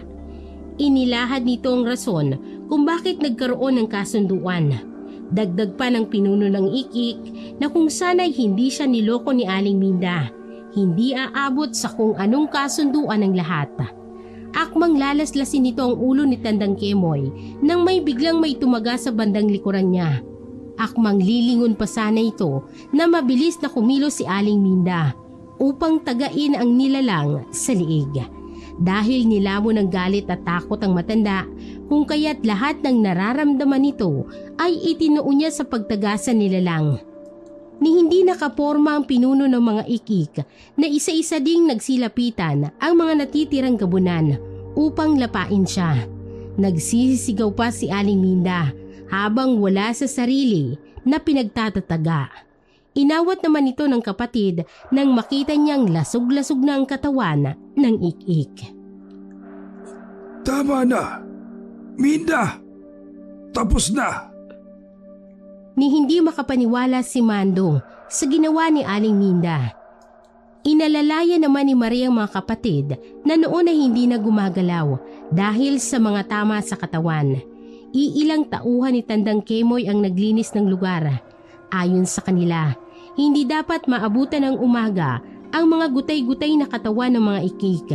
Inilahad nito ang rason kung bakit nagkaroon ng kasunduan. Dagdag pa ng pinuno ng ik-ik na kung sana'y hindi siya niloko ni Aling Minda, hindi aabot sa kung anong kasunduan ng lahat. Akmang lalaslasin nito ang ulo ni Tandang Kemoy nang may biglang may tumaga sa bandang likuran niya. Akmang lilingon pa sana ito na mabilis na kumilos si Aling Minda upang tagain ang nilalang sa liig. Dahil nilamon ng galit at takot ang matanda, kung kaya't lahat ng nararamdaman nito ay itinuon niya sa pagtagasan nilalang. Ni hindi nakaporma ang pinuno ng mga ikik na isa-isa ding nagsilapitan ang mga natitirang gabunan upang lapain siya. Nagsisigaw pa si Aling Minda habang wala sa sarili na pinagtatataga. Inawat naman ito ng kapatid nang makita niyang lasog-lasog na ang katawan ng ik-ik. Tama na! Minda! Tapos na! Ni hindi makapaniwala si Mando sa ginawa ni Aling Minda. Inalalaya naman ni Maria ang mga kapatid na noon ay hindi na gumagalaw dahil sa mga tama sa katawan. Iilang tauhan ni Tandang Kemoy ang naglinis ng lugar. Ayon sa kanila, hindi dapat maabutan ng umaga ang mga gutay-gutay na katawan ng mga ikik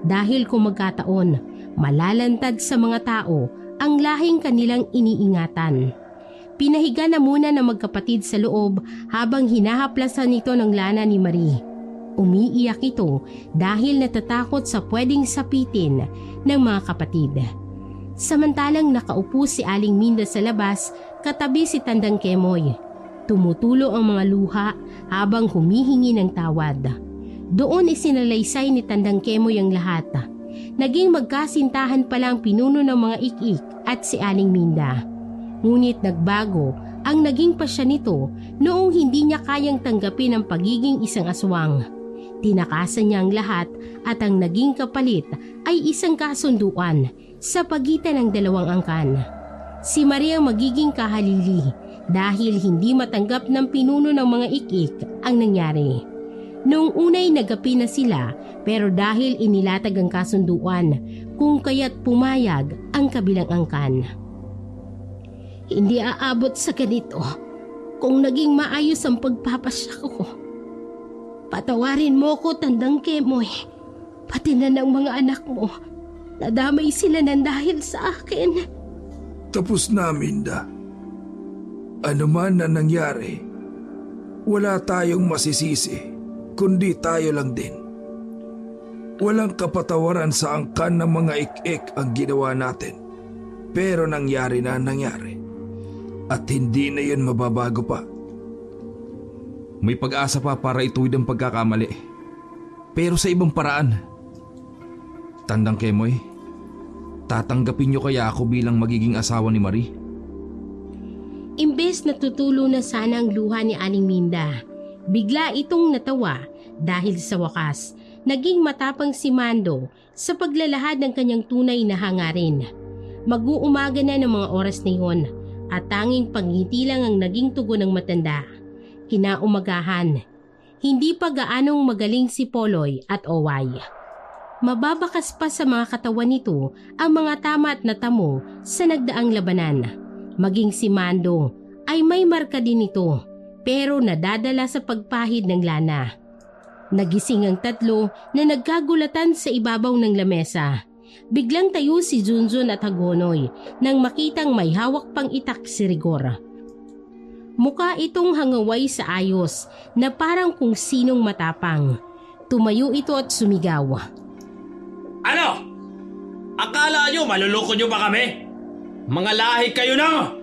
dahil kung magkataon, malalantad sa mga tao ang lahing kanilang iniingatan. Pinahiga na muna ng magkapatid sa loob habang hinahaplasan nito ng lana ni Marie. Umiiyak ito dahil natatakot sa pwedeng sapitin ng mga kapatid. Samantalang nakaupo si Aling Minda sa labas katabi si Tandang Kemoy. Tumutulo ang mga luha habang humihingi ng tawad. Doon isinalaysay ni Tandang Kemoy ang lahat. Naging magkasintahan pala ang pinuno ng mga ik-ik at si Aling Minda. Ngunit nagbago ang naging pasya nito noong hindi niya kayang tanggapin ang pagiging isang aswang. Tinakasan niya ang lahat at ang naging kapalit ay isang kasunduan sa pagitan ng dalawang angkan. Si Maria ang magiging kahalili dahil hindi matanggap ng pinuno ng mga ik-ik ang nangyari. Noong unay nagapi na sila pero dahil inilatag ang kasunduan kung kaya't pumayag ang kabilang angkan. Hindi aabot sa ganito kung naging maayos ang pagpapasya ko. Patawarin mo ko, Tandang Kemoy, pati na ng mga anak mo. Nadamay sila ng dahil sa akin. Tapos na, Minda. Ano man na nangyari, wala tayong masisisi, kundi tayo lang din. Walang kapatawaran sa angkan ng mga ik-ik ang ginawa natin. Pero nangyari na nangyari. At hindi na yun mababago pa. May pag-asa pa para ituwid ang pagkakamali. Pero sa ibang paraan. Tandang Kemoy, tatanggapin niyo kaya ako bilang magiging asawa ni Marie? Imbes na tutulo na sana ang luha ni Aling Minda, bigla itong natawa dahil sa wakas naging matapang si Mando sa paglalahad ng kanyang tunay na hangarin. Mag-uumaga na ng mga oras na iyon at tanging pangiti lang ang naging tugon ng matanda. Kinaumagahan, hindi pa gaanong magaling si Poloy at Oway. Mababakas pa sa mga katawan nito ang mga tama at natamo sa nagdaang labanan. Maging si Mando ay may marka din ito pero nadadala sa pagpahid ng lana. Nagising ang tatlo na nagkagulatan sa ibabaw ng lamesa. Biglang tayo si Junjun at Hagonoy nang makitang may hawak pang itak si Rigor. Mukha itong hangaway sa ayos na parang kung sinong matapang. Tumayo ito at sumigaw. Ano? Akala nyo maluloko nyo ba kami? Mga lahi kayo na!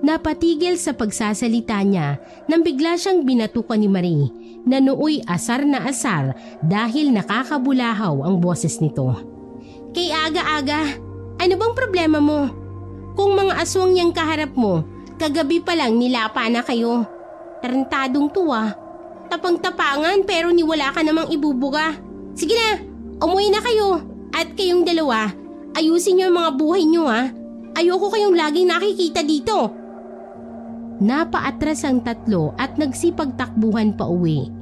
Napatigil sa pagsasalita niya nang bigla siyang binatukan ni Marie na nooy asar na asar dahil nakakabulahaw ang boses nito. Kay aga-aga, ano bang problema mo? Kung mga aswang niyang kaharap mo, kagabi pa lang nilapa na kayo. Tarantadong tuwa. Tapang-tapangan pero niwala ka namang ibubuga. Sige na, umuwi na kayo. At kayong dalawa, ayusin niyo ang mga buhay niyo ha. Ayoko kayong laging nakikita dito. Napaatras ang tatlo at nagsipagtakbuhan pa uwi.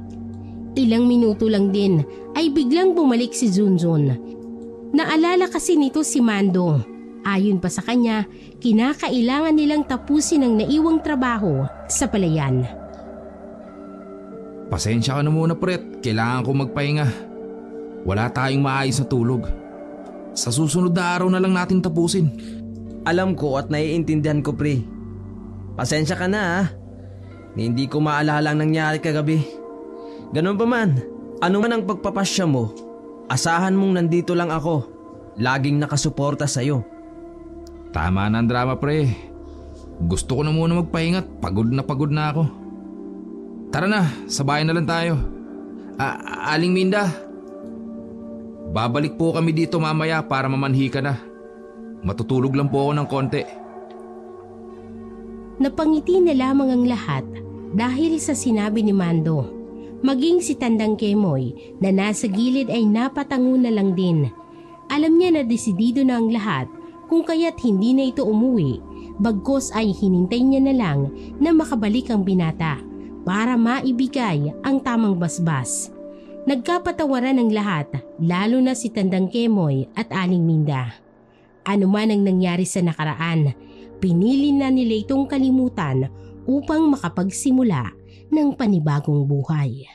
Ilang minuto lang din ay biglang bumalik si Junjun. Naalala kasi nito si Mando. Ayon pa sa kanya, kinakailangan nilang tapusin ang naiwang trabaho sa palayan. Pasensya ka na muna, Pret. Kailangan ko magpahinga. Wala tayong maayos na tulog. Sa susunod na araw na lang natin tapusin. Alam ko at naiintindihan ko, pre. Pasensya ka na ha. Hindi ko maalala ang nangyari kagabi. Ganun pa man, ano man ang pagpapasya mo, asahan mong nandito lang ako. Laging nakasuporta sa'yo. Tama na ang drama, pre. Gusto ko na muna magpahingat. Pagod na ako. Tara na, sa bahay na lang tayo. Aling Minda, babalik po kami dito mamaya para mamanhi ka na. Matutulog lang po ako ng konti. Napangiti na lamang ang lahat dahil sa sinabi ni Mando. Maging si Tandang Kemoy na nasa gilid ay napatango na lang din. Alam niya na desidido na ang lahat kung kaya't hindi na ito umuwi. Bagkos ay hinintay niya na lang na makabalik ang binata para maibigay ang tamang basbas. Nagkapatawaran ang lahat, lalo na si Tandang Kemoy at Aling Minda. Ano man ang nangyari sa nakaraan, pinili na nila itong kalimutan upang makapagsimula ng panibagong buhay.